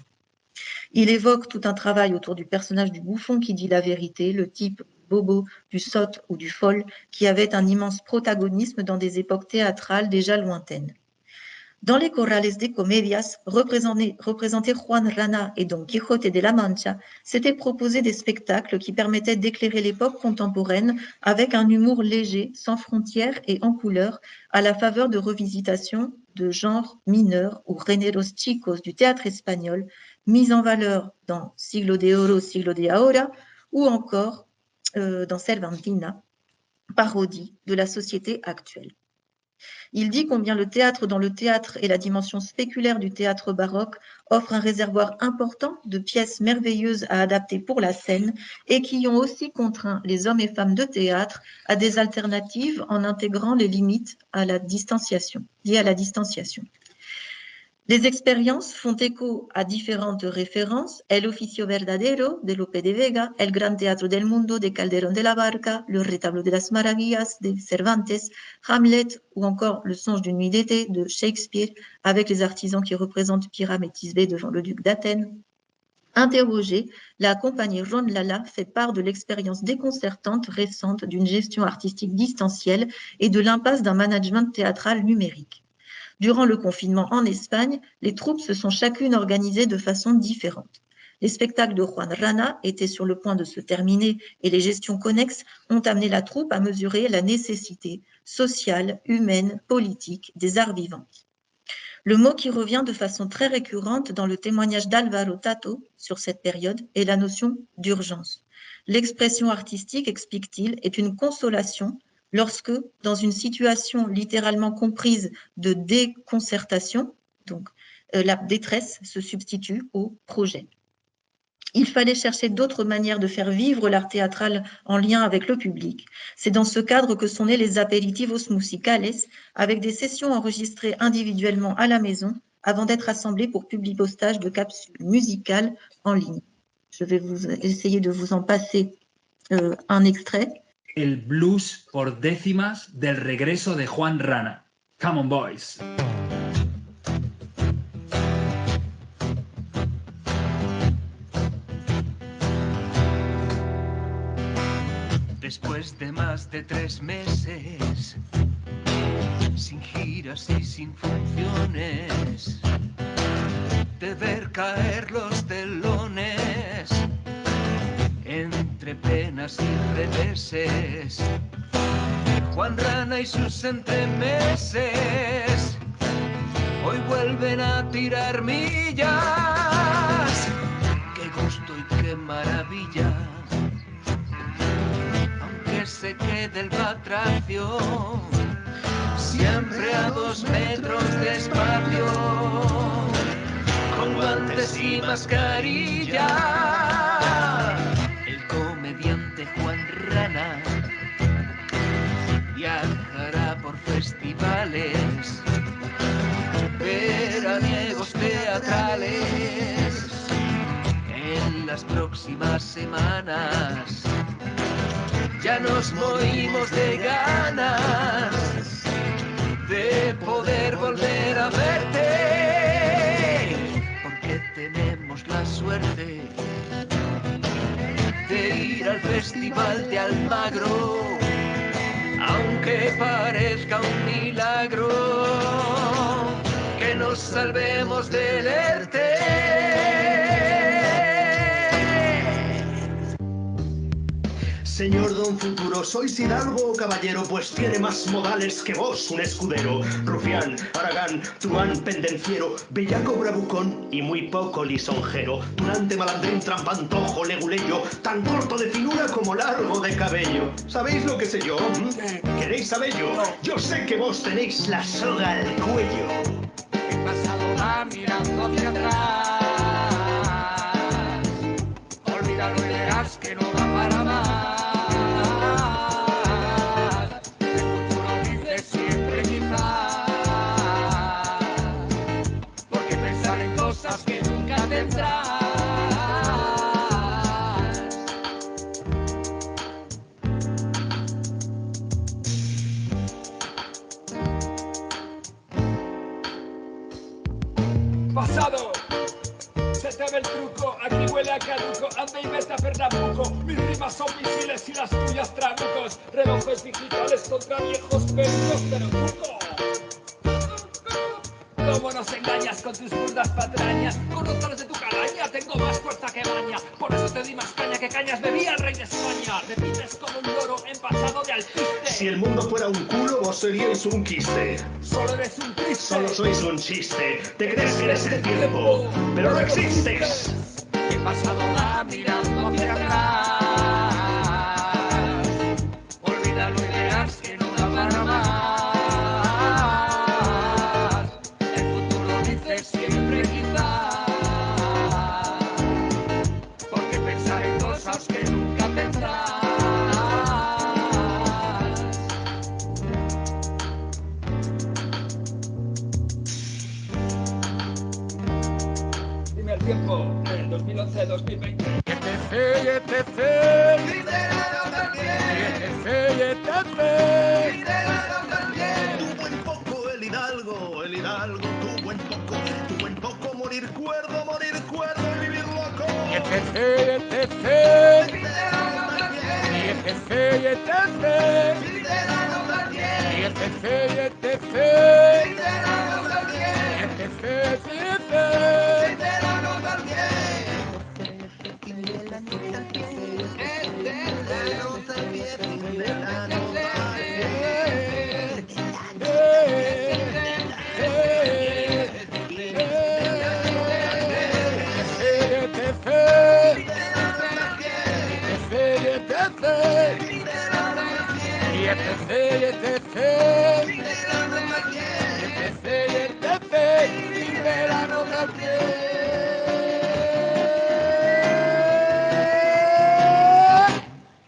Il évoque tout un travail autour du personnage du bouffon qui dit la vérité, le type bobo, du sot ou du folle, qui avait un immense protagonisme dans des époques théâtrales déjà lointaines. Dans les corrales de comedias, représenter Juan Rana et Don Quijote de la Mancha, s'était proposé des spectacles qui permettaient d'éclairer l'époque contemporaine avec un humour léger, sans frontières et en couleur, à la faveur de revisitations de genres mineurs ou géneros chicos du théâtre espagnol, mis en valeur dans Siglo de Oro, Siglo de Ahora, ou encore dans Cervantina, parodie de la société actuelle. Il dit combien le théâtre dans le théâtre et la dimension spéculaire du théâtre baroque offrent un réservoir important de pièces merveilleuses à adapter pour la scène et qui ont aussi contraint les hommes et femmes de théâtre à des alternatives en intégrant les limites à la distanciation, liées à la distanciation. Les expériences font écho à différentes références, El Oficio Verdadero de Lope de Vega, El Gran Teatro del Mundo de Calderón de la Barca, Le Retablo de las Maravillas de Cervantes, Hamlet ou encore Le Songe d'une nuit d'été de Shakespeare avec les artisans qui représentent Pyrame et Thisbé devant le duc d'Athènes. Interrogée, la compagnie Ron Lala fait part de l'expérience déconcertante récente d'une gestion artistique distancielle et de l'impasse d'un management théâtral numérique. Durant le confinement en Espagne, les troupes se sont chacune organisées de façon différente. Les spectacles de Juan Rana étaient sur le point de se terminer et les gestions connexes ont amené la troupe à mesurer la nécessité sociale, humaine, politique des arts vivants. Le mot qui revient de façon très récurrente dans le témoignage d'Álvaro Tato sur cette période est la notion d'urgence. L'expression artistique, explique-t-il, est une consolation lorsque, dans une situation littéralement comprise de déconcertation, donc la détresse se substitue au projet. Il fallait chercher d'autres manières de faire vivre l'art théâtral en lien avec le public. C'est dans ce cadre que sont nés les aperitivos musicales, avec des sessions enregistrées individuellement à la maison avant d'être assemblées pour publipostage de capsules musicales en ligne. Je vais essayer de vous en passer un extrait. El blues por décimas del regreso de Juan Rana. Come on, boys. Después de más de 3 meses, sin giras y sin funciones, de ver caer los telones, entre penas y reveses, Juan Rana y sus entremeses, hoy vuelven a tirar millas, qué gusto y qué maravilla. Se quede el batracio, siempre a 2 metros de espacio, con guantes y mascarilla. El comediante Juan Rana viajará por festivales, veraniegos teatrales en las próximas semanas. Ya nos morimos de ganas de poder volver a verte, porque tenemos la suerte de ir al Festival de Almagro, aunque parezca un milagro que nos salvemos del ERTE. Señor Don Futuro, ¿sois hidalgo o caballero? Pues tiene más modales que vos un escudero. Rufián, haragán, truán, pendenciero, bellaco, bravucón y muy poco lisonjero. Tunante, malandrín, trampantojo, leguleyo, tan corto de finura como largo de cabello. ¿Sabéis lo que sé yo? ¿Queréis saberlo? Yo sé que vos tenéis la soga al cuello. pasado va mirando hacia atrás. Olvídalo y verás que no va para más. El futuro dice siempre quizás, porque pensar en cosas que nunca tendrás. Pasado, se te ve el truco, aquí huele a caduco, anda y vete a Pernambuco. Mis rimas son misiles y las tuyas trabucos, relojes digitales contra viejos pericos, pero truco. ¿Cómo nos engañas con tus burdas patrañas? Con los toros de tu calaña tengo más fuerza que maña. Por eso te di más caña que cañas bebía el rey de España. Repites como un loro envasado de alpiste. Si el mundo fuera un culo, vos seríais un quiste. Solo eres un triste. Solo sois un chiste. Te crees que eres el tiempo, pero no existes. El pasado va mirando hacia atrás. Olvídalo y verás que no da para más. El futuro dice siempre quizás, porque pensar en cosas que nunca tendrás. Dime el tiempo, 2011-2020. ETC, ETC, Liderado también. ETC, ETC. Liderado también. Tu buen poco, el hidalgo, tu buen poco, morir cuerdo y vivir loco. ETC, ETC, Liderado también. ETC, ETC, Liderado también. ETC, ETC, Liderado también. ETC, ETC. Liderado también.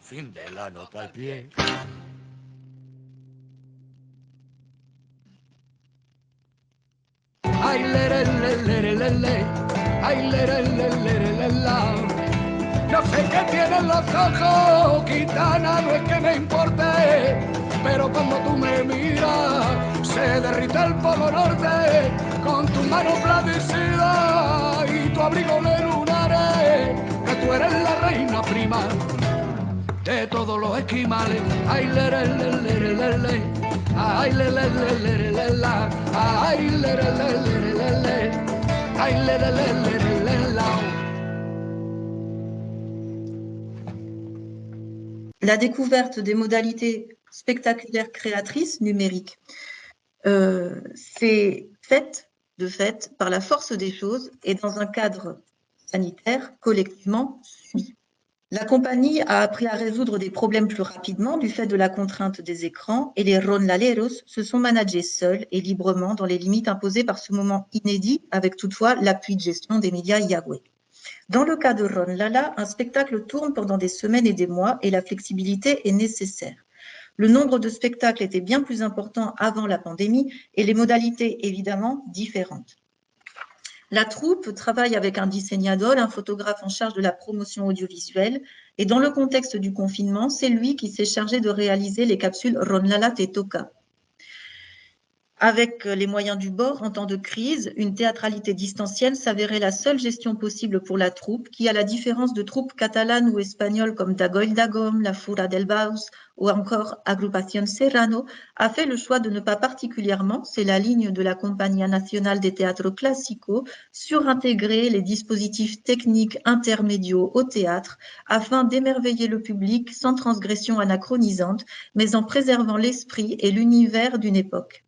Fin de la nota al pie. Ay, lere, lere, lere, ay, lere, lere, la. No sé qué tienen los ojos, gitana, no es que me importe, pero cuando tú me miras, se derrite el polo norte, con tu mano blandecida y tu abrigo de lunares, que tú eres la reina prima de todos los esquimales. Ay, lere, lere, lere, ay, lere, lere, lere, la, ay, lere, lere, lere, ay, lere, lere, lere, la. La découverte des modalités spectaculaires créatrices numériques s'est faite, de fait, par la force des choses et dans un cadre sanitaire collectivement suivi. La compagnie a appris à résoudre des problèmes plus rapidement du fait de la contrainte des écrans et les ronlaleros se sont managés seuls et librement dans les limites imposées par ce moment inédit, avec toutefois l'appui de gestion des médias Yahweh. Dans le cas de Ron Lala, un spectacle tourne pendant des semaines et des mois et la flexibilité est nécessaire. Le nombre de spectacles était bien plus important avant la pandémie et les modalités évidemment différentes. La troupe travaille avec un diseñador, un photographe en charge de la promotion audiovisuelle et dans le contexte du confinement, c'est lui qui s'est chargé de réaliser les capsules Ron Lala Te Toca. Avec les moyens du bord, en temps de crise, une théâtralité distancielle s'avérait la seule gestion possible pour la troupe, qui, à la différence de troupes catalanes ou espagnoles comme Dagoll Dagom, La Fura del Baus ou encore Agrupación Serrano, a fait le choix de ne pas particulièrement, c'est la ligne de la Compañía Nacional de Teatro Clásico, surintégrer les dispositifs techniques intermédiaux au théâtre afin d'émerveiller le public sans transgression anachronisante, mais en préservant l'esprit et l'univers d'une époque.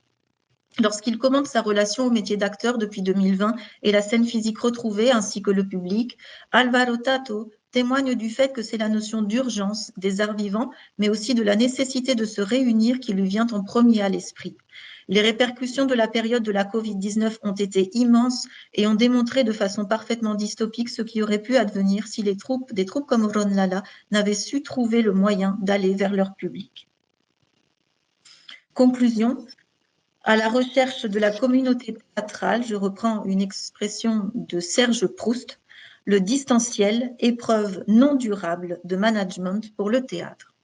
Lorsqu'il commente sa relation au métier d'acteur depuis 2020 et la scène physique retrouvée ainsi que le public, Alvaro Tato témoigne du fait que c'est la notion d'urgence des arts vivants, mais aussi de la nécessité de se réunir qui lui vient en premier à l'esprit. Les répercussions de la période de la Covid-19 ont été immenses et ont démontré de façon parfaitement dystopique ce qui aurait pu advenir si des troupes comme Ron Lala n'avaient su trouver le moyen d'aller vers leur public. Conclusion, à la recherche de la communauté théâtrale, je reprends une expression de Serge Proust, le distanciel, épreuve non durable de management pour le théâtre.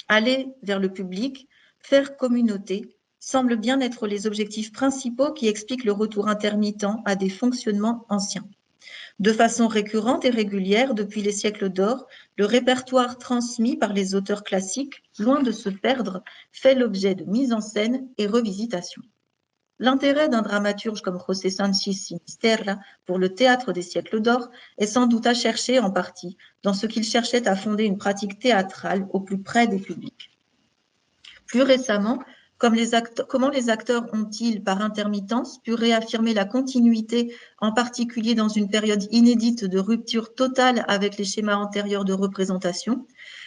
Aller vers le public, faire communauté, semblent bien être les objectifs principaux qui expliquent le retour intermittent à des fonctionnements anciens. De façon récurrente et régulière, depuis les siècles d'or, le répertoire transmis par les auteurs classiques, loin de se perdre, fait l'objet de mise en scène et revisitations. L'intérêt d'un dramaturge comme José Sánchez Sinisterra pour le théâtre des siècles d'or est sans doute à chercher en partie dans ce qu'il cherchait à fonder une pratique théâtrale au plus près des publics. Plus récemment, comment les acteurs ont-ils, par intermittence, pu réaffirmer la continuité, en particulier dans une période inédite de rupture totale avec les schémas antérieurs de représentation?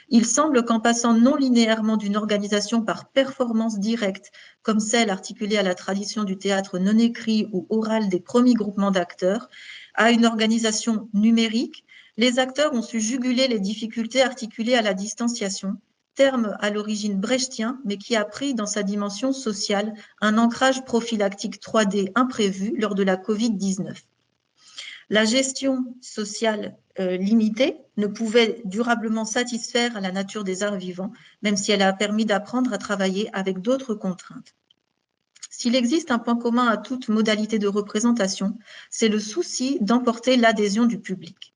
Il semble qu'en passant non linéairement d'une organisation par performance directe, comme celle articulée à la tradition du théâtre non écrit ou oral des premiers groupements d'acteurs, à une organisation numérique, les acteurs ont su juguler les difficultés articulées à la distanciation, terme à l'origine brechtien, mais qui a pris dans sa dimension sociale un ancrage prophylactique 3D imprévu lors de la Covid-19. La gestion sociale limitée ne pouvait durablement satisfaire à la nature des arts vivants, même si elle a permis d'apprendre à travailler avec d'autres contraintes. S'il existe un point commun à toute modalité de représentation, c'est le souci d'emporter l'adhésion du public.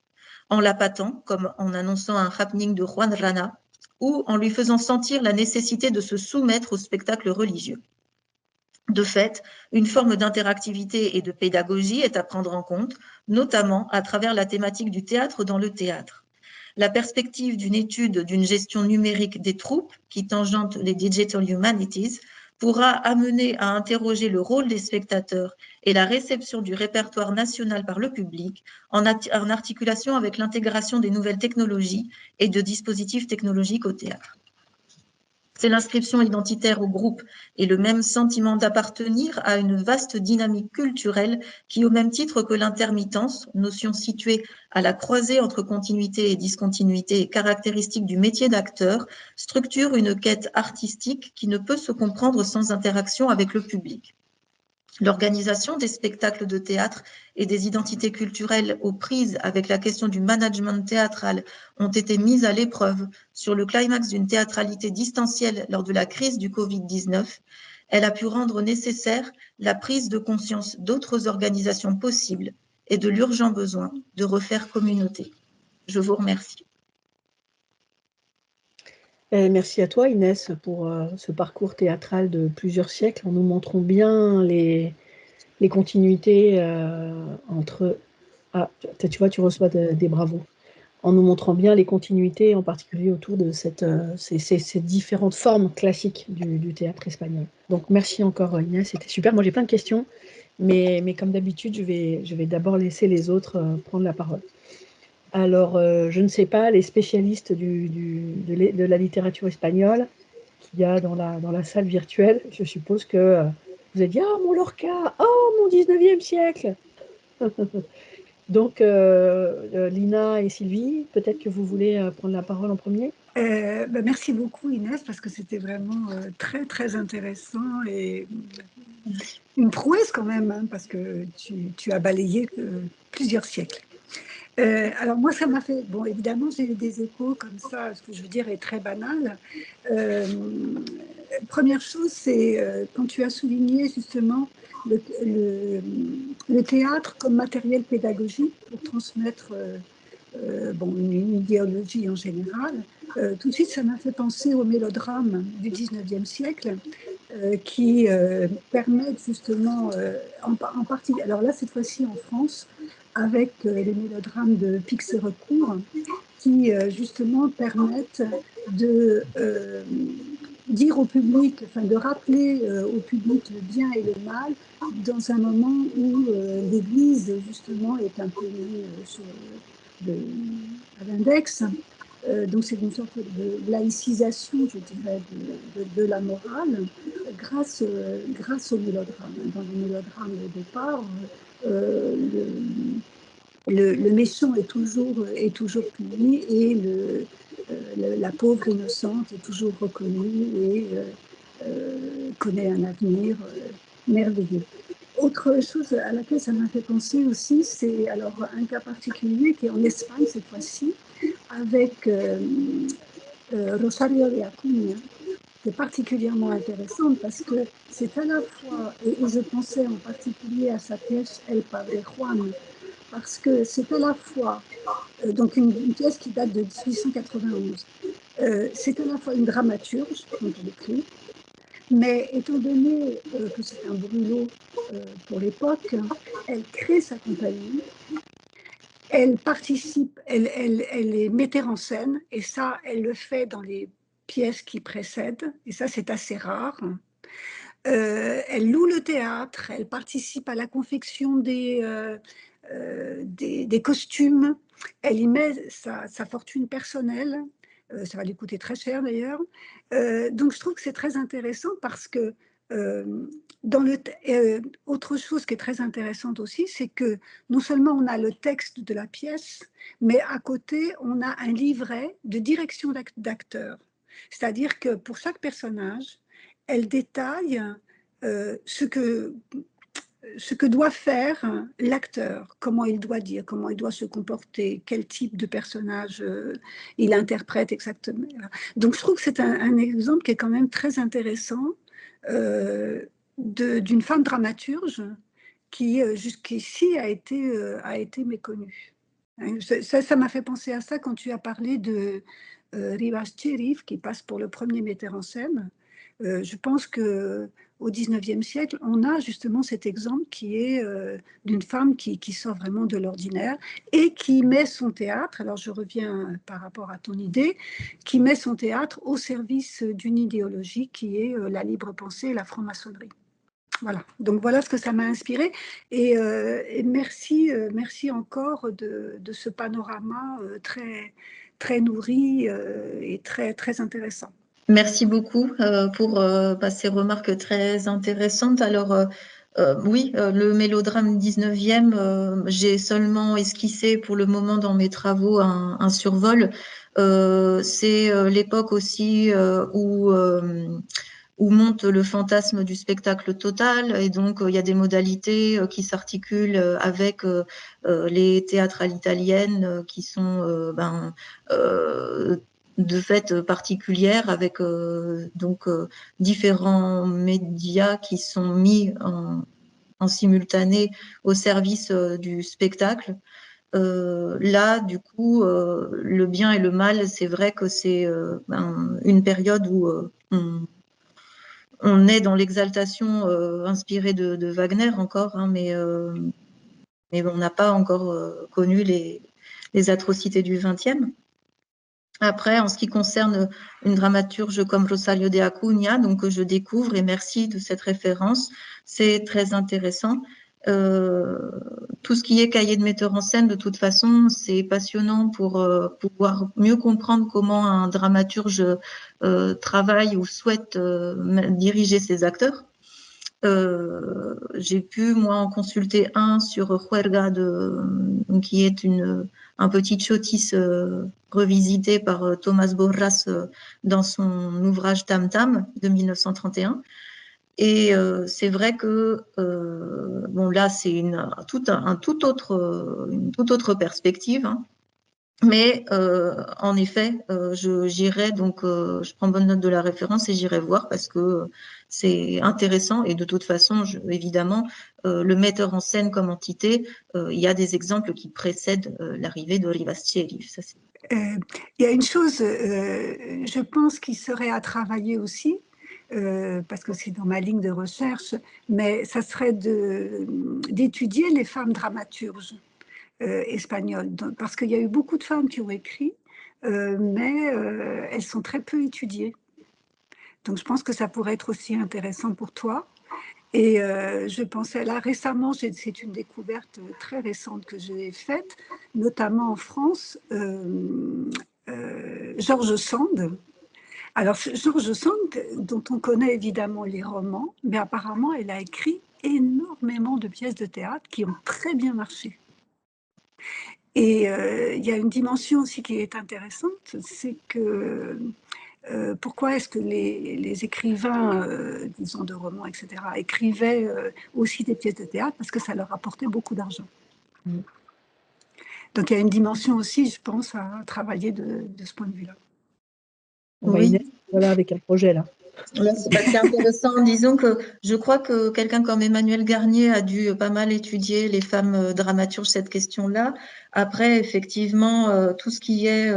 En l'appâtant, comme en annonçant un happening de Juan Rana, ou en lui faisant sentir la nécessité de se soumettre au spectacle religieux. De fait, une forme d'interactivité et de pédagogie est à prendre en compte, notamment à travers la thématique du théâtre dans le théâtre. La perspective d'une étude d'une gestion numérique des troupes, qui tangente les Digital Humanities, pourra amener à interroger le rôle des spectateurs et la réception du répertoire national par le public en articulation avec l'intégration des nouvelles technologies et de dispositifs technologiques au théâtre. C'est l'inscription identitaire au groupe et le même sentiment d'appartenir à une vaste dynamique culturelle qui, au même titre que l'intermittence, notion située à la croisée entre continuité et discontinuité caractéristique du métier d'acteur, structure une quête artistique qui ne peut se comprendre sans interaction avec le public. L'organisation des spectacles de théâtre et des identités culturelles aux prises avec la question du management théâtral ont été mises à l'épreuve sur le climax d'une théâtralité distancielle lors de la crise du Covid-19. Elle a pu rendre nécessaire la prise de conscience d'autres organisations possibles et de l'urgent besoin de refaire communauté. Je vous remercie. Merci à toi Inès pour ce parcours théâtral de plusieurs siècles en nous montrant bien les continuités entre... Ah, tu vois, tu reçois des bravos. En nous montrant bien les continuités, en particulier autour de ces différentes formes classiques du théâtre espagnol. Donc merci encore Inès, c'était super. Moi j'ai plein de questions, mais comme d'habitude, je vais d'abord laisser les autres prendre la parole. Alors, je ne sais pas, les spécialistes de la littérature espagnole qu'il y a dans la salle virtuelle, je suppose que vous avez dit « Ah, mon Lorca! Oh, mon 19e siècle !» Donc, Lina et Sylvie, peut-être que vous voulez prendre la parole en premier. Merci beaucoup Inès, parce que c'était vraiment très très intéressant et une prouesse quand même, hein, parce que tu as balayé plusieurs siècles. Alors moi, ça m'a fait... Bon, évidemment, j'ai eu des échos comme ça, ce que je veux dire est très banal. Première chose, c'est quand tu as souligné justement le théâtre comme matériel pédagogique pour transmettre une idéologie en général. Tout de suite, ça m'a fait penser au mélodrame du 19e siècle qui permettent justement, en partie, alors là, cette fois-ci en France, avec les mélodrames de Pixérecourt, qui justement permettent de dire au public, enfin de rappeler au public le bien et le mal dans un moment où l'Église justement est un peu mise à l'index. Donc c'est une sorte de laïcisation, je dirais, de la morale grâce au mélodrame. Dans le mélodrame au départ, le méchant est toujours puni et la pauvre innocente est toujours reconnue et connaît un avenir merveilleux. Autre chose à laquelle ça m'a fait penser aussi, c'est alors un cas particulier qui est en Espagne cette fois-ci, avec Rosario de Acuña, qui est particulièrement intéressante parce que c'est à la fois, et je pensais en particulier à sa pièce El Padre Juan, parce que c'est à la fois, donc une pièce qui date de 1891, c'est à la fois une dramaturge quand elle écrit, mais étant donné que c'est un brûlot pour l'époque, elle crée sa compagnie, elle participe, elle est metteur en scène, et ça, elle le fait dans les pièces qui précèdent, et ça, c'est assez rare. Elle loue le théâtre, elle participe à la confection des costumes, elle y met sa fortune personnelle, ça va lui coûter très cher d'ailleurs. Donc je trouve que c'est très intéressant parce que autre chose qui est très intéressante aussi, c'est que non seulement on a le texte de la pièce, mais à côté on a un livret de direction d'acteurs. C'est-à-dire que pour chaque personnage, elle détaille ce que doit faire l'acteur, comment il doit dire, comment il doit se comporter, quel type de personnage il interprète exactement. Donc je trouve que c'est un exemple qui est quand même très intéressant d'une femme dramaturge qui jusqu'ici a été méconnue. Ça m'a fait penser à ça quand tu as parlé de Rivas Cherif, qui passe pour le premier metteur en scène. Je pense qu'au XIXe siècle, on a justement cet exemple qui est d'une femme qui sort vraiment de l'ordinaire et qui met son théâtre, alors je reviens par rapport à ton idée, qui met son théâtre au service d'une idéologie qui est la libre pensée et la franc-maçonnerie. Voilà, donc voilà ce que ça m'a inspiré et merci encore de ce panorama très, très nourri et très, très intéressant. Merci beaucoup pour ces remarques très intéressantes. Alors, oui, le mélodrame 19e, j'ai seulement esquissé pour le moment dans mes travaux un survol. C'est l'époque aussi où monte le fantasme du spectacle total, et donc il y a des modalités qui s'articulent avec les théâtrales italiennes qui sont de fait particulières, avec différents médias qui sont mis en simultané au service du spectacle. Là, du coup, le bien et le mal, c'est vrai que c'est une période où on est dans l'exaltation inspirée de Wagner encore, hein, mais on n'a pas encore connu les atrocités du XXe. Après, en ce qui concerne une dramaturge comme Rosario de Acuña, donc je découvre, et merci de cette référence, c'est très intéressant. Tout ce qui est cahier de metteur en scène, de toute façon, c'est passionnant pour pouvoir mieux comprendre comment un dramaturge travaille ou souhaite diriger ses acteurs. J'ai pu, moi, en consulter un sur Juerga, qui est un petit chotis revisité par Thomas Borras dans son ouvrage Tam Tam de 1931. Et c'est vrai que là, c'est une toute autre perspective, hein. Mais en effet, j'irai donc, je prends bonne note de la référence et j'irai voir parce que c'est intéressant, et de toute façon, évidemment, le metteur en scène comme entité, il y a des exemples qui précèdent l'arrivée de Rivas Cherif. Il y a une chose, je pense, qui serait à travailler aussi, parce que c'est dans ma ligne de recherche, mais ça serait d'étudier les femmes dramaturges espagnoles, parce qu'il y a eu beaucoup de femmes qui ont écrit, mais elles sont très peu étudiées. Donc je pense que ça pourrait être aussi intéressant pour toi. Et je pensais là récemment, c'est une découverte très récente que j'ai faite, notamment en France, George Sand. Alors, George Sand, dont on connaît évidemment les romans, mais apparemment, elle a écrit énormément de pièces de théâtre qui ont très bien marché. Et il y a une dimension aussi qui est intéressante, c'est que pourquoi est-ce que les écrivains, disons de romans, etc., écrivaient aussi des pièces de théâtre? Parce que ça leur apportait beaucoup d'argent. Donc il y a une dimension aussi, je pense, à travailler de ce point de vue-là. On va Inès, voilà, avec un projet là. C'est intéressant. Disons que je crois que quelqu'un comme Emmanuel Garnier a dû pas mal étudier les femmes dramaturges, cette question-là. Après, effectivement, tout ce qui est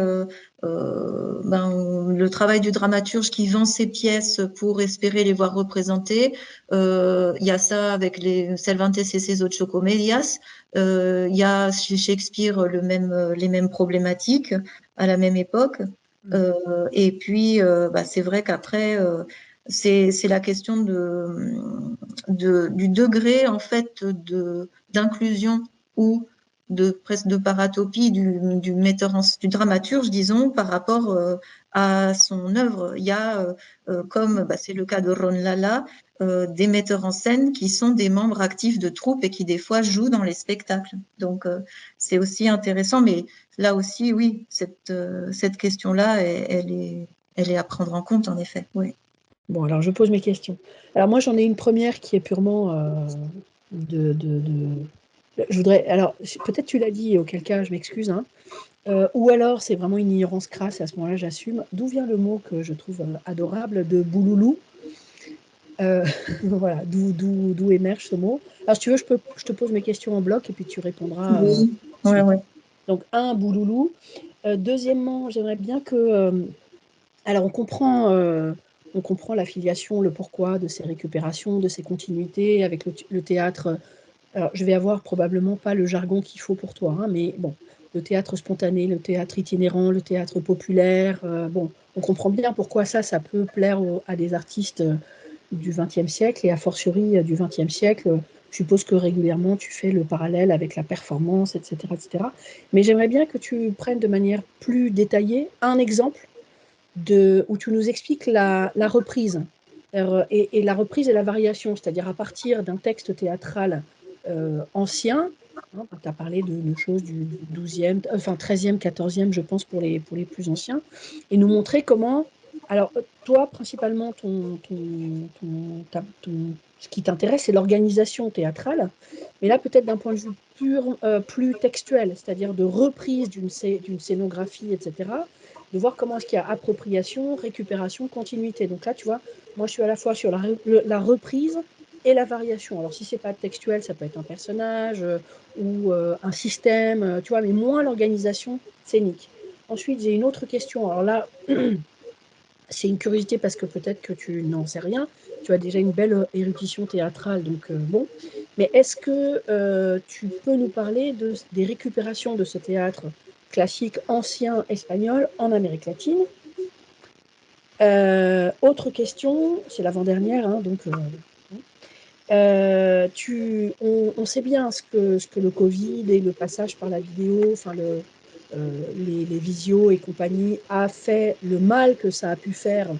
le travail du dramaturge qui vend ses pièces pour espérer les voir représentées, il y a ça avec les Cervantes et ses Ocho Comedias. Il y a chez Shakespeare les mêmes problématiques à la même époque. Et puis, c'est vrai qu'après, c'est la question du degré en fait d'inclusion ou presque de paratopie du dramaturge, disons, par rapport à son œuvre. Il y a, comme c'est le cas de Ron Lala, des metteurs en scène qui sont des membres actifs de troupes et qui des fois jouent dans les spectacles. Donc c'est aussi intéressant, mais là aussi, oui, cette question-là, elle est à prendre en compte, en effet. Oui. Bon, alors je pose mes questions. Alors moi, j'en ai une première qui est purement je voudrais... Alors, peut-être tu l'as dit, auquel cas, je m'excuse, hein. Ou alors, c'est vraiment une ignorance crasse, et à ce moment-là, j'assume. D'où vient le mot que je trouve adorable de bouloulou? Voilà, d'où émerge ce mot. Alors, si tu veux, je te pose mes questions en bloc et puis tu répondras. Oui, ouais. Donc, un, bouloulou. Deuxièmement, j'aimerais bien que... alors, on comprend l'affiliation, le pourquoi de ces récupérations, de ces continuités avec le théâtre. Alors, je vais avoir probablement pas le jargon qu'il faut pour toi, hein, mais bon, le théâtre spontané, le théâtre itinérant, le théâtre populaire, bon, on comprend bien pourquoi ça peut plaire à des artistes du XXe siècle et a fortiori du XXe siècle. Je suppose que régulièrement, tu fais le parallèle avec la performance, etc., etc. Mais j'aimerais bien que tu prennes de manière plus détaillée un exemple où tu nous expliques la reprise. Et la reprise et la variation, c'est-à-dire à partir d'un texte théâtral ancien, hein, tu as parlé de choses du 12e, enfin 13e, 14e, je pense, pour les plus anciens, et nous montrer comment, alors toi, principalement, ce qui t'intéresse, c'est l'organisation théâtrale, mais là, peut-être d'un point de vue plus textuel, c'est-à-dire de reprise d'une scénographie, etc., de voir comment est-ce qu'il y a appropriation, récupération, continuité. Donc là, tu vois, moi, je suis à la fois sur la reprise et la variation. Alors, si c'est pas textuel, ça peut être un personnage ou un système, tu vois, mais moins l'organisation scénique. Ensuite, j'ai une autre question. Alors là, c'est une curiosité parce que peut-être que tu n'en sais rien. Tu as déjà une belle érudition théâtrale, donc bon. Mais est-ce que tu peux nous parler des récupérations de ce théâtre classique ancien espagnol en Amérique latine? Autre question, c'est l'avant-dernière, hein, donc on sait bien ce que le Covid et le passage par la vidéo, enfin les visios et compagnie a fait, le mal que ça a pu faire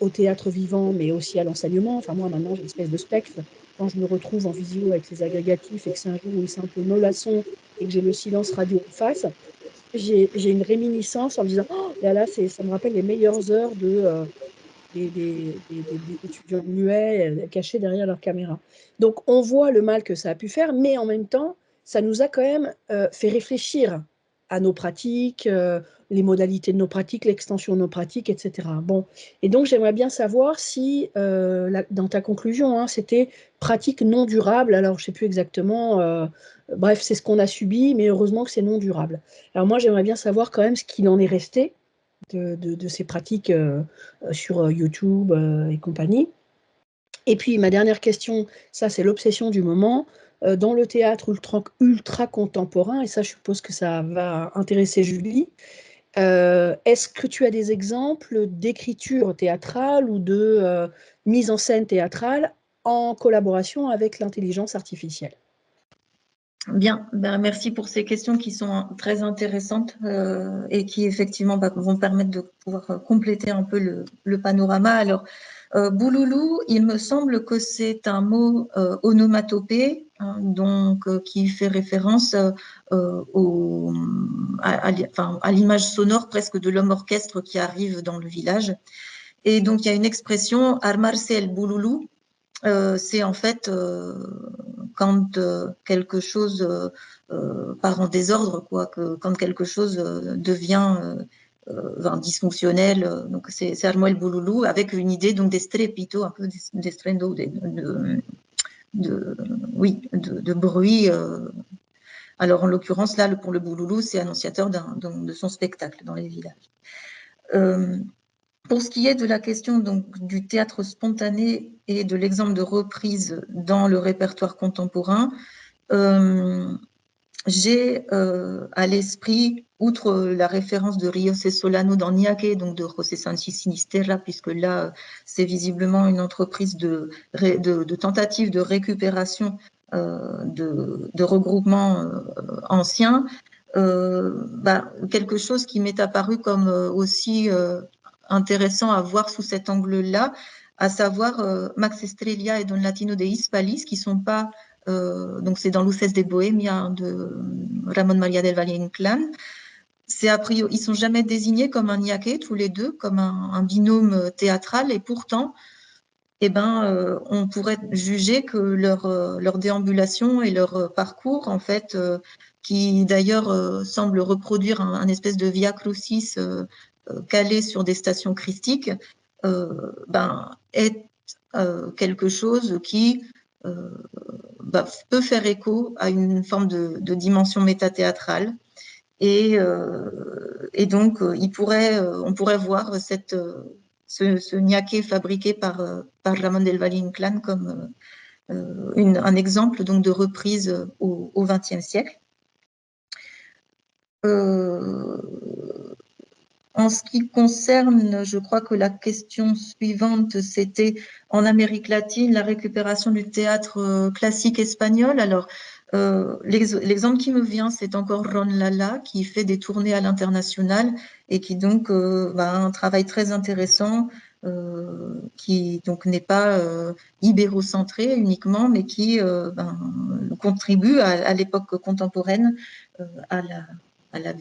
au théâtre vivant, mais aussi à l'enseignement. Enfin, moi, maintenant, j'ai une espèce de spectre. Quand je me retrouve en visio avec les agrégatifs et que c'est un jour où c'est un peu mollasson et que j'ai le silence radio en face, j'ai une réminiscence en me disant oh, là, ça me rappelle les meilleures heures des étudiants muets cachés derrière leur caméra. Donc, on voit le mal que ça a pu faire, mais en même temps, ça nous a quand même fait réfléchir à nos pratiques, les modalités de nos pratiques, l'extension de nos pratiques, etc. Bon, et donc j'aimerais bien savoir si, dans ta conclusion, hein, c'était pratique non durable. Alors, je ne sais plus exactement. Bref, c'est ce qu'on a subi, mais heureusement que c'est non durable. Alors moi, j'aimerais bien savoir quand même ce qu'il en est resté de ces pratiques sur YouTube et compagnie. Et puis, ma dernière question, ça, c'est l'obsession du moment. Dans le théâtre ultra contemporain, et ça, je suppose que ça va intéresser Julie, est-ce que tu as des exemples d'écriture théâtrale ou de mise en scène théâtrale en collaboration avec l'intelligence artificielle? Bien, ben, merci pour ces questions qui sont très intéressantes et qui effectivement vont permettre de pouvoir compléter un peu le panorama. Alors, Bouloulou, il me semble que c'est un mot onomatopée, hein, donc qui fait référence à l'image sonore presque de l'homme orchestre qui arrive dans le village. Et donc, il y a une expression, armarse el Bouloulou, c'est en fait quand quelque chose part en désordre, quoi, quand quelque chose devient dysfonctionnel. Donc c'est armar el Bouloulou avec une idée donc d'estrépito, un peu d'estruendo, de bruit. Alors en l'occurrence là, pour le Bouloulou, c'est annonciateur de son spectacle dans les villages. Pour ce qui est de la question donc, du théâtre spontané et de l'exemple de reprise dans le répertoire contemporain, j'ai à l'esprit, outre la référence de Ríos et Solano dans Niaque, donc de José Sánchez Sinisterra, puisque là, c'est visiblement une entreprise de tentative de récupération de regroupements anciens, quelque chose qui m'est apparu comme aussi intéressant à voir sous cet angle-là, à savoir Max Estrella et Don Latino de Hispalis, qui sont pas, donc c'est dans Luces de Bohemia de Ramón María del Valle Inclán. C'est a priori, ils sont jamais désignés comme un niaque, tous les deux, comme un binôme théâtral, et pourtant, on pourrait juger que leur déambulation et leur parcours, en fait, qui d'ailleurs semble reproduire un espèce de via crucis calé sur des stations christiques, est quelque chose qui peut faire écho à une forme de dimension métathéâtrale. Et donc, on pourrait voir ce niaque fabriqué par Ramón del Valle Inclán comme un exemple donc, de reprise au XXe siècle. En ce qui concerne, je crois que la question suivante, c'était en Amérique latine, la récupération du théâtre classique espagnol. Alors, l'exemple qui me vient, c'est encore Ron Lala, qui fait des tournées à l'international et qui donc a un travail très intéressant, qui donc n'est pas ibérocentré uniquement, mais qui contribue à l'époque contemporaine à la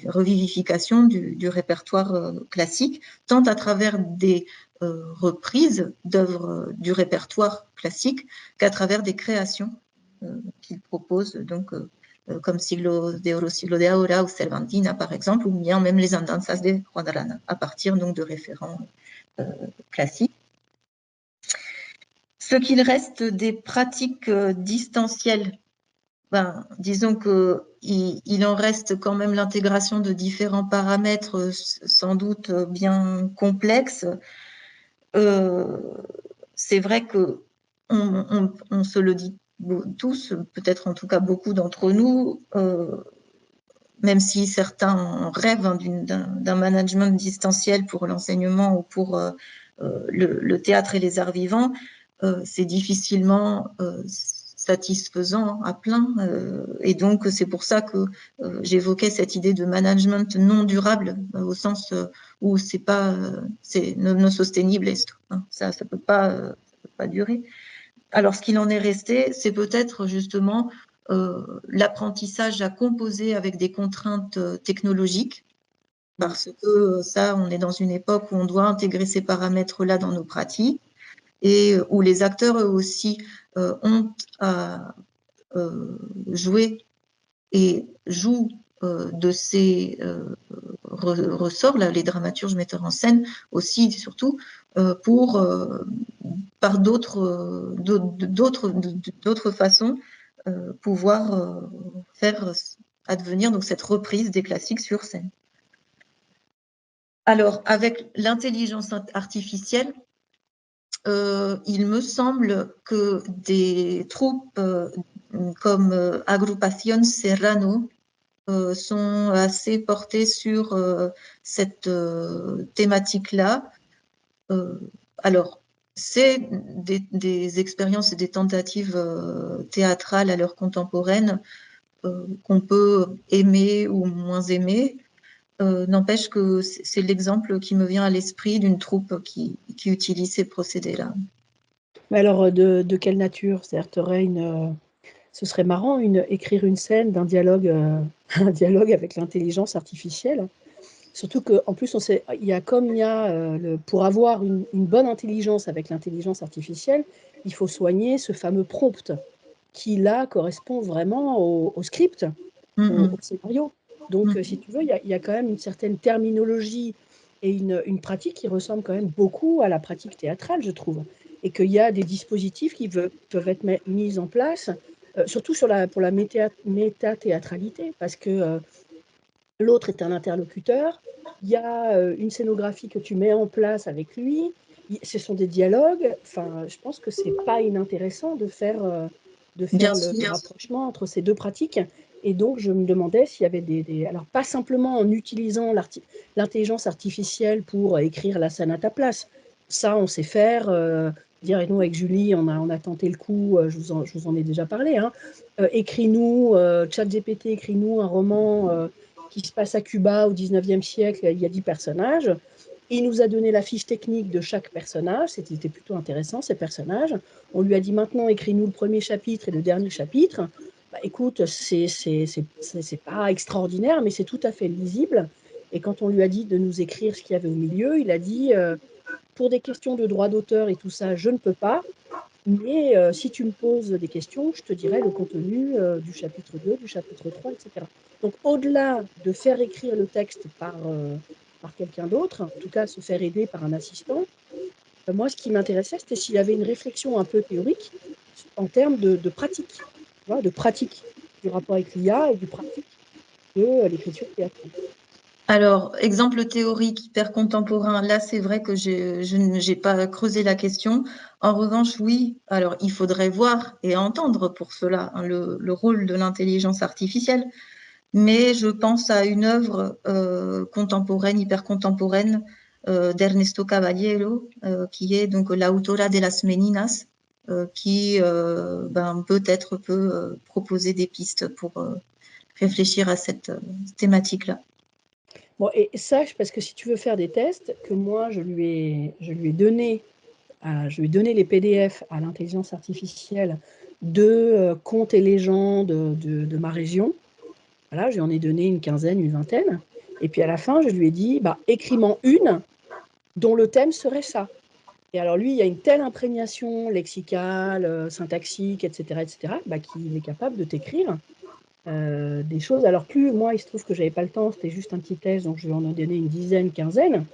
revivification du répertoire classique, tant à travers des reprises d'œuvres du répertoire classique qu'à travers des créations qu'il propose, donc comme Siglo de Oro, Siglo de Ahora ou Cervantina par exemple, ou bien même les Andanzas de Juan Rana, à partir donc de référents classiques. Ce qu'il reste des pratiques distancielles, disons qu'il en reste quand même l'intégration de différents paramètres sans doute bien complexes. C'est vrai que on se le dit tous, peut-être en tout cas beaucoup d'entre nous, même si certains rêvent d'un management distanciel pour l'enseignement ou pour le théâtre et les arts vivants, c'est difficilement satisfaisant à plein. Et donc, c'est pour ça que j'évoquais cette idée de management non durable, au sens où c'est pas, c'est non sostenible, hein, ça peut pas durer. Alors, ce qu'il en est resté, c'est peut-être justement l'apprentissage à composer avec des contraintes technologiques, parce que ça, on est dans une époque où on doit intégrer ces paramètres-là dans nos pratiques et où les acteurs, eux aussi, ont à jouer et jouent de ces ressorts, là, les dramaturges, metteurs en scène aussi, surtout, par d'autres façons, pouvoir faire advenir donc, cette reprise des classiques sur scène. Alors, avec l'intelligence artificielle, il me semble que des troupes comme Agrupación Serrano sont assez portées sur cette thématique-là. Alors, c'est des expériences et des tentatives théâtrales à l'heure contemporaine qu'on peut aimer ou moins aimer. N'empêche que c'est l'exemple qui me vient à l'esprit d'une troupe qui utilise ces procédés-là. Mais alors, de quelle nature? C'est-à-dire, ce serait marrant, écrire une scène d'un dialogue, un dialogue avec l'intelligence artificielle. Surtout qu'en plus, il y a pour avoir une bonne intelligence avec l'intelligence artificielle, il faut soigner ce fameux prompt qui, là, correspond vraiment au script, au scénario. Donc, si tu veux, il y a quand même une certaine terminologie et une pratique qui ressemble quand même beaucoup à la pratique théâtrale, je trouve. Et qu'il y a des dispositifs qui peuvent être mis en place, surtout pour la méta-théâtralité, parce que l'autre est un interlocuteur, il y a une scénographie que tu mets en place avec lui, ce sont des dialogues. Enfin, je pense que c'est pas inintéressant de faire Bien le sûr. rapprochement entre ces deux pratiques. Et donc, je me demandais s'il y avait alors, pas simplement en utilisant l'intelligence artificielle pour écrire la scène à ta place. Ça, on sait faire. Dire, et nous, avec Julie, on a tenté le coup, je vous en ai déjà parlé. Hein. Écris-nous, ChatGPT, écris-nous un roman qui se passe à Cuba au 19e siècle, il y a 10 personnages. Il nous a donné la fiche technique de chaque personnage, c'était plutôt intéressant, ces personnages. On lui a dit maintenant, écris-nous le premier chapitre et le dernier chapitre. Bah, écoute, c'est pas extraordinaire, mais c'est tout à fait lisible. Et quand on lui a dit de nous écrire ce qu'il y avait au milieu, il a dit pour des questions de droit d'auteur et tout ça, je ne peux pas. Mais si tu me poses des questions, je te dirai le contenu du chapitre 2, du chapitre 3, etc. Donc, au-delà de faire écrire le texte par quelqu'un d'autre, en tout cas se faire aider par un assistant, moi, ce qui m'intéressait, c'était s'il y avait une réflexion un peu théorique en termes de pratique, tu vois, de pratique du rapport avec l'IA et du pratique de l'écriture théâtrale. Alors, exemple théorique hyper contemporain, là, c'est vrai que je n'ai pas creusé la question. En revanche, oui, alors il faudrait voir et entendre pour cela hein, le rôle de l'intelligence artificielle. Mais je pense à une œuvre contemporaine, hyper contemporaine, d'Ernesto Caballero, qui est donc l'Autora de las Meninas, qui peut-être peut proposer des pistes pour réfléchir à cette thématique-là. Bon, et sache, parce que si tu veux faire des tests, que moi, je lui ai donné les PDF à l'intelligence artificielle de contes et légendes de ma région. Voilà, je lui en ai donné une quinzaine, une vingtaine. Et puis à la fin, je lui ai dit, écris-m'en une dont le thème serait ça. Et alors lui, il y a une telle imprégnation lexicale, syntaxique, etc., qu'il est capable de t'écrire des choses. Alors plus, moi, il se trouve que j'avais pas le temps, c'était juste un petit test, donc je lui en ai donné une dizaine, quinzaine.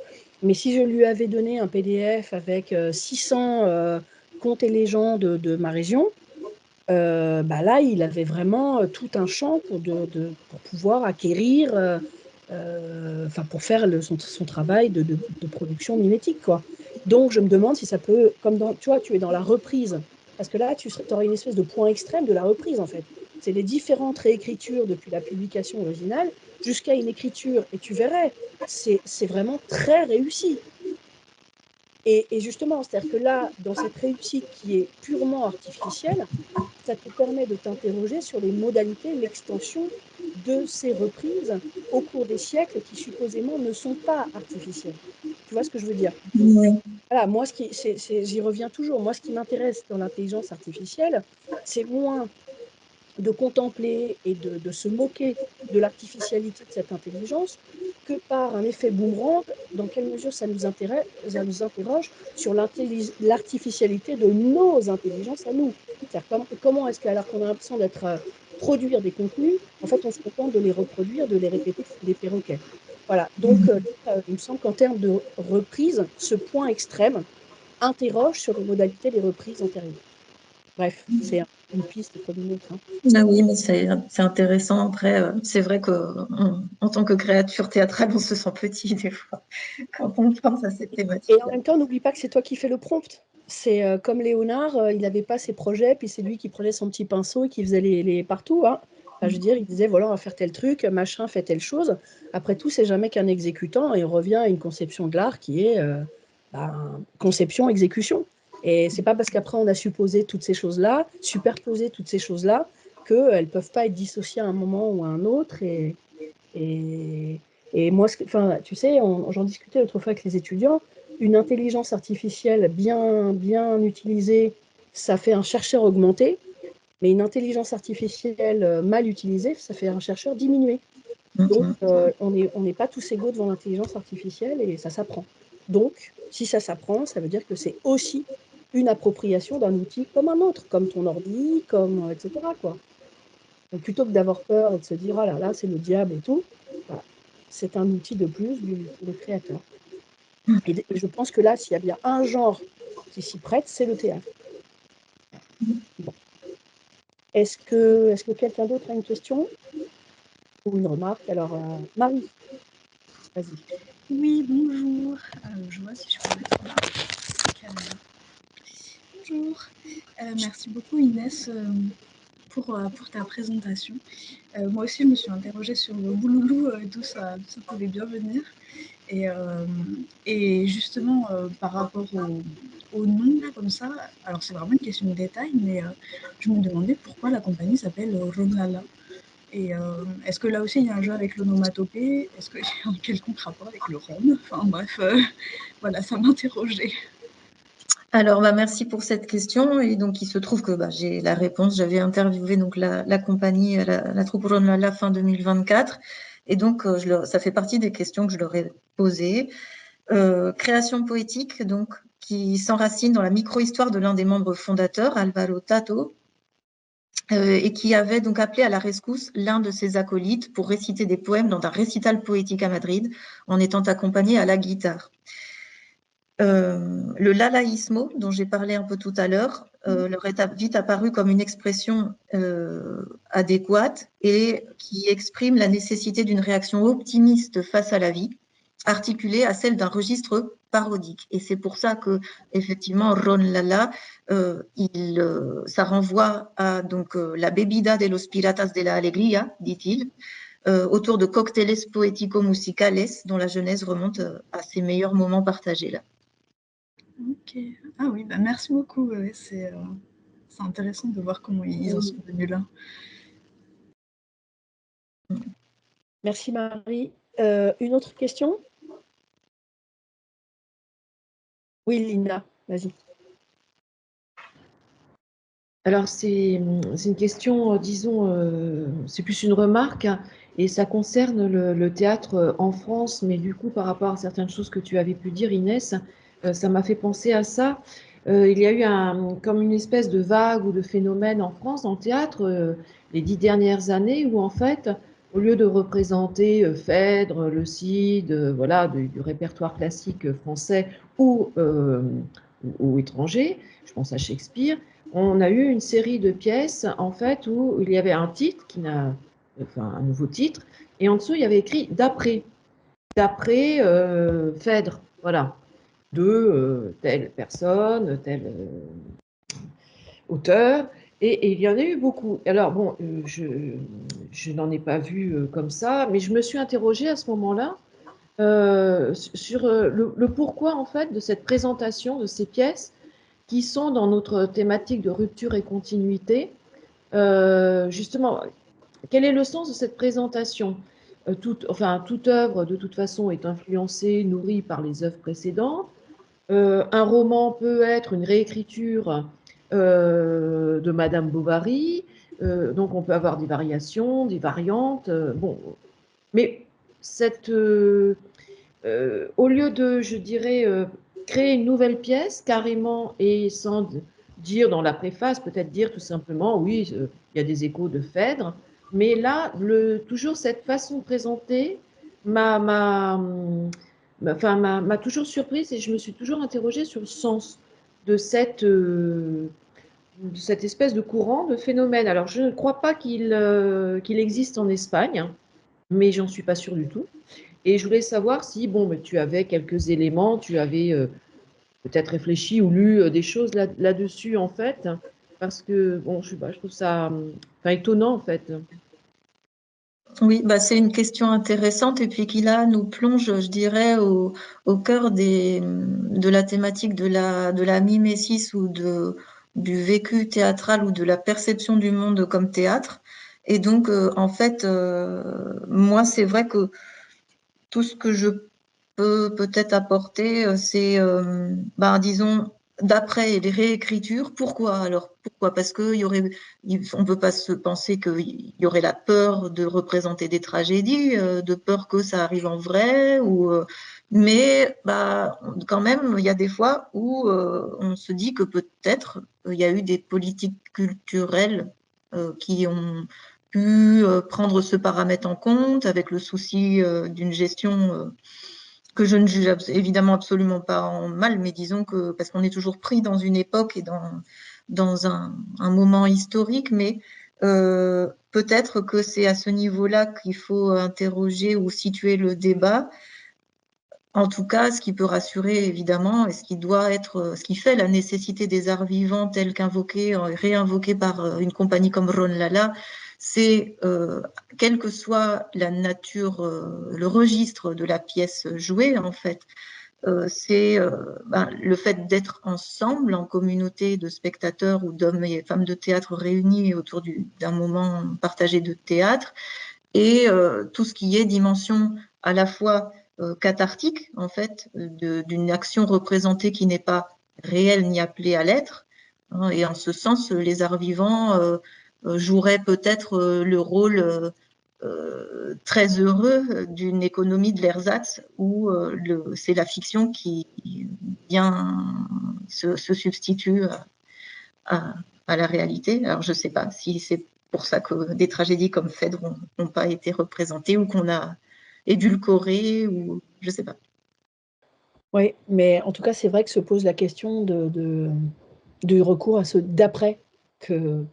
Mais si je lui avais donné un PDF avec 600 contes et légendes de ma région, là, il avait vraiment tout un champ pour pouvoir acquérir, pour faire son travail de production mimétique, quoi. Donc, je me demande si ça peut, tu vois, tu es dans la reprise, parce que là, tu aurais une espèce de point extrême de la reprise, en fait. C'est les différentes réécritures depuis la publication originale jusqu'à une écriture, et tu verrais, c'est vraiment très réussi. Et justement, c'est-à-dire que là, dans cette réussite qui est purement artificielle, ça te permet de t'interroger sur les modalités, l'extension de ces reprises au cours des siècles qui supposément ne sont pas artificielles. Tu vois ce que je veux dire? Oui. Voilà, moi, j'y reviens toujours. Moi, ce qui m'intéresse dans l'intelligence artificielle, c'est moins de contempler et de se moquer de l'artificialité de cette intelligence que par un effet boomerang, dans quelle mesure ça nous interroge sur l'artificialité de nos intelligences à nous. C'est-à-dire comment est-ce qu'alors qu'on a l'impression produire des contenus, en fait on se contente de les reproduire, de les répéter comme des perroquets. Voilà, donc il me semble qu'en termes de reprise, ce point extrême interroge sur les modalités des reprises antérieures. Bref, c'est une piste comme une autre. Hein. Ah oui, mais c'est intéressant. Après, c'est vrai qu'en tant que créature théâtrale, on se sent petit des fois quand on pense à cette thématique. Et en même temps, n'oublie pas que c'est toi qui fais le prompt. C'est comme Léonard, il n'avait pas ses projets, puis c'est lui qui prenait son petit pinceau et qui faisait les partout. Hein. Enfin, je veux dire, il disait voilà, on va faire tel truc, machin, fait telle chose. Après tout, c'est jamais qu'un exécutant et on revient à une conception de l'art qui est conception-exécution. Et c'est pas parce qu'après on a supposé toutes ces choses-là, superposé toutes ces choses-là, qu'elles ne peuvent pas être dissociées à un moment ou à un autre. Et moi, enfin, tu sais, j'en discutais l'autre fois avec les étudiants, une intelligence artificielle bien utilisée, ça fait un chercheur augmenté, mais une intelligence artificielle mal utilisée, ça fait un chercheur diminué. Donc, on n'est pas tous égaux devant l'intelligence artificielle et ça s'apprend. Donc, si ça s'apprend, ça veut dire que c'est aussi une appropriation d'un outil comme un autre, comme ton ordi, comme etc. quoi. Donc, plutôt que d'avoir peur et de se dire « oh là là, c'est le diable et tout voilà. », c'est un outil de plus du créateur. Et je pense que là, s'il y a bien un genre qui s'y prête, c'est le théâtre. Bon. Est-ce que quelqu'un d'autre a une question ou une remarque? Alors, Marie, vas-y. Oui, bonjour. Je vois si je peux mettre la caméra. Bonjour. Merci beaucoup Inès pour ta présentation. Moi aussi, je me suis interrogée sur le bouloulou, d'où ça pouvait bien venir. Et justement, par rapport au nom, comme ça, alors c'est vraiment une question de détail, mais je me demandais pourquoi la compagnie s'appelle Ronlala. Et est-ce que là aussi il y a un jeu avec l'onomatopée? Est-ce qu'il y a un quelconque rapport avec le rhum? Enfin bref, voilà, ça m'interrogeait. Alors, merci pour cette question. Et donc, il se trouve que j'ai la réponse. J'avais interviewé donc la compagnie, la troupe Ronlala fin 2024. Et donc, ça fait partie des questions que je leur ai posées. Création poétique, donc, qui s'enracine dans la micro-histoire de l'un des membres fondateurs, Alvaro Tato, et qui avait donc appelé à la rescousse l'un de ses acolytes pour réciter des poèmes dans un récital poétique à Madrid, en étant accompagné à la guitare. Le lalaïsmo, dont j'ai parlé un peu tout à l'heure, leur est vite apparu comme une expression adéquate et qui exprime la nécessité d'une réaction optimiste face à la vie, articulée à celle d'un registre parodique. Et c'est pour ça que, effectivement, Ronlala, ça renvoie à donc, la bebida de los piratas de la alegría, dit-il, autour de cócteles poético-musicales dont la genèse remonte à ses meilleurs moments partagés là. Ok. Ah oui, merci beaucoup. Ouais, c'est intéressant de voir comment ils en sont venus là. Merci Marie. Une autre question? Oui, Lina, vas-y. Alors, c'est une question, disons, c'est plus une remarque, hein, et ça concerne le théâtre en France, mais du coup, par rapport à certaines choses que tu avais pu dire, Inès, ça m'a fait penser à ça. Il y a eu comme une espèce de vague ou de phénomène en France, dans le théâtre, les 10 dernières années, où en fait, au lieu de représenter Phèdre, le Cid, voilà, du répertoire classique français ou étranger, je pense à Shakespeare, on a eu une série de pièces en fait où il y avait un titre un nouveau titre, et en dessous il y avait écrit d'après Phèdre, voilà, de telle personne, tel auteur, et il y en a eu beaucoup. Alors bon, je n'en ai pas vu comme ça, mais je me suis interrogée à ce moment-là sur le pourquoi en fait de cette présentation de ces pièces qui sont dans notre thématique de rupture et continuité. Justement, quel est le sens de cette présentation? Toute œuvre, de toute façon, est influencée, nourrie par les œuvres précédentes. Un roman peut être une réécriture de Madame Bovary. Donc, on peut avoir des variations, des variantes. Bon, mais au lieu de, je dirais, créer une nouvelle pièce carrément et sans dire dans la préface, peut-être dire tout simplement, oui, il y a des échos de Phèdre, mais là, toujours cette façon de présenter m'a toujours surprise et je me suis toujours interrogée sur le sens de cette espèce de courant, de phénomène. Alors, je ne crois pas qu'il existe en Espagne, mais j'en suis pas sûre du tout. Et je voulais savoir si, tu avais quelques éléments, tu avais peut-être réfléchi ou lu des choses là-dessus, en fait, parce que, je sais pas, je trouve ça étonnant, en fait. Oui, c'est une question intéressante et puis qui là nous plonge, je dirais, au cœur de la thématique de la mimésis ou du vécu théâtral ou de la perception du monde comme théâtre. Et donc, en fait, moi, c'est vrai que tout ce que je peux peut-être apporter, c'est, disons, d'après les réécritures. Pourquoi alors? Pourquoi? Parce qu'on ne peut pas se penser qu'il y aurait la peur de représenter des tragédies, de peur que ça arrive en vrai, mais quand même, il y a des fois où on se dit que peut-être il y a eu des politiques culturelles qui ont pu prendre ce paramètre en compte avec le souci d'une gestion que je ne juge évidemment absolument pas en mal, mais disons que parce qu'on est toujours pris dans une époque et dans un moment historique, mais peut-être que c'est à ce niveau-là qu'il faut interroger ou situer le débat. En tout cas, ce qui peut rassurer évidemment et ce qui fait la nécessité des arts vivants tels qu'invoqués, réinvoqués par une compagnie comme Ron Lala, c'est quelle que soit la nature, le registre de la pièce jouée en fait, c'est le fait d'être ensemble en communauté de spectateurs ou d'hommes et femmes de théâtre réunis autour d'un moment partagé de théâtre et tout ce qui est dimension à la fois cathartique en fait d'une action représentée qui n'est pas réelle ni appelée à l'être, hein, et en ce sens les arts vivants joueraient peut-être le rôle très heureux d'une économie de l'ersatz où c'est la fiction qui vient se substitue à la réalité. Alors je ne sais pas si c'est pour ça que des tragédies comme Phèdre n'ont pas été représentées ou qu'on a édulcoré, ou je ne sais pas. Oui, mais en tout cas, c'est vrai que se pose la question du recours à ce d'après que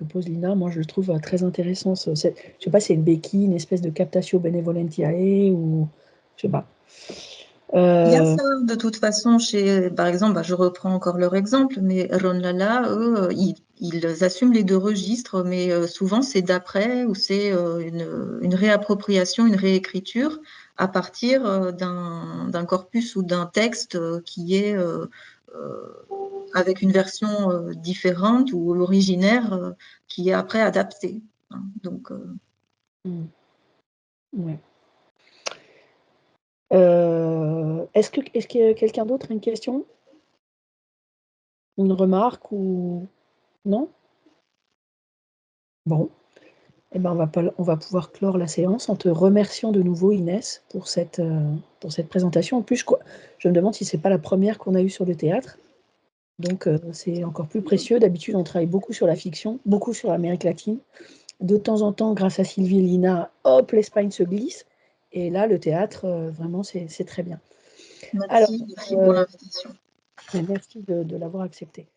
pose Lina. Moi, je le trouve très intéressant. Je ne sais pas, c'est une béquille, une espèce de captatio benevolentiae ou je ne sais pas. Il y a ça, de toute façon, par exemple, je reprends encore leur exemple, mais Ron Lala, eux, ils assument les deux registres, mais souvent c'est d'après ou c'est une réappropriation, une réécriture à partir d'un corpus ou d'un texte qui est avec une version différente ou originaire qui est après adaptée. Hein. Donc, ouais. Est-ce qu'il y a quelqu'un d'autre a une question? Une remarque ou non? Bon, eh ben on va pouvoir clore la séance en te remerciant de nouveau, Inès, pour cette présentation. En plus, je me demande si ce n'est pas la première qu'on a eue sur le théâtre. Donc, c'est encore plus précieux. D'habitude, on travaille beaucoup sur la fiction, beaucoup sur l'Amérique latine. De temps en temps, grâce à Sylvie et Lina, hop, l'Espagne se glisse. Et là, le théâtre, vraiment, c'est très bien. merci pour l'invitation. Merci de l'avoir accepté.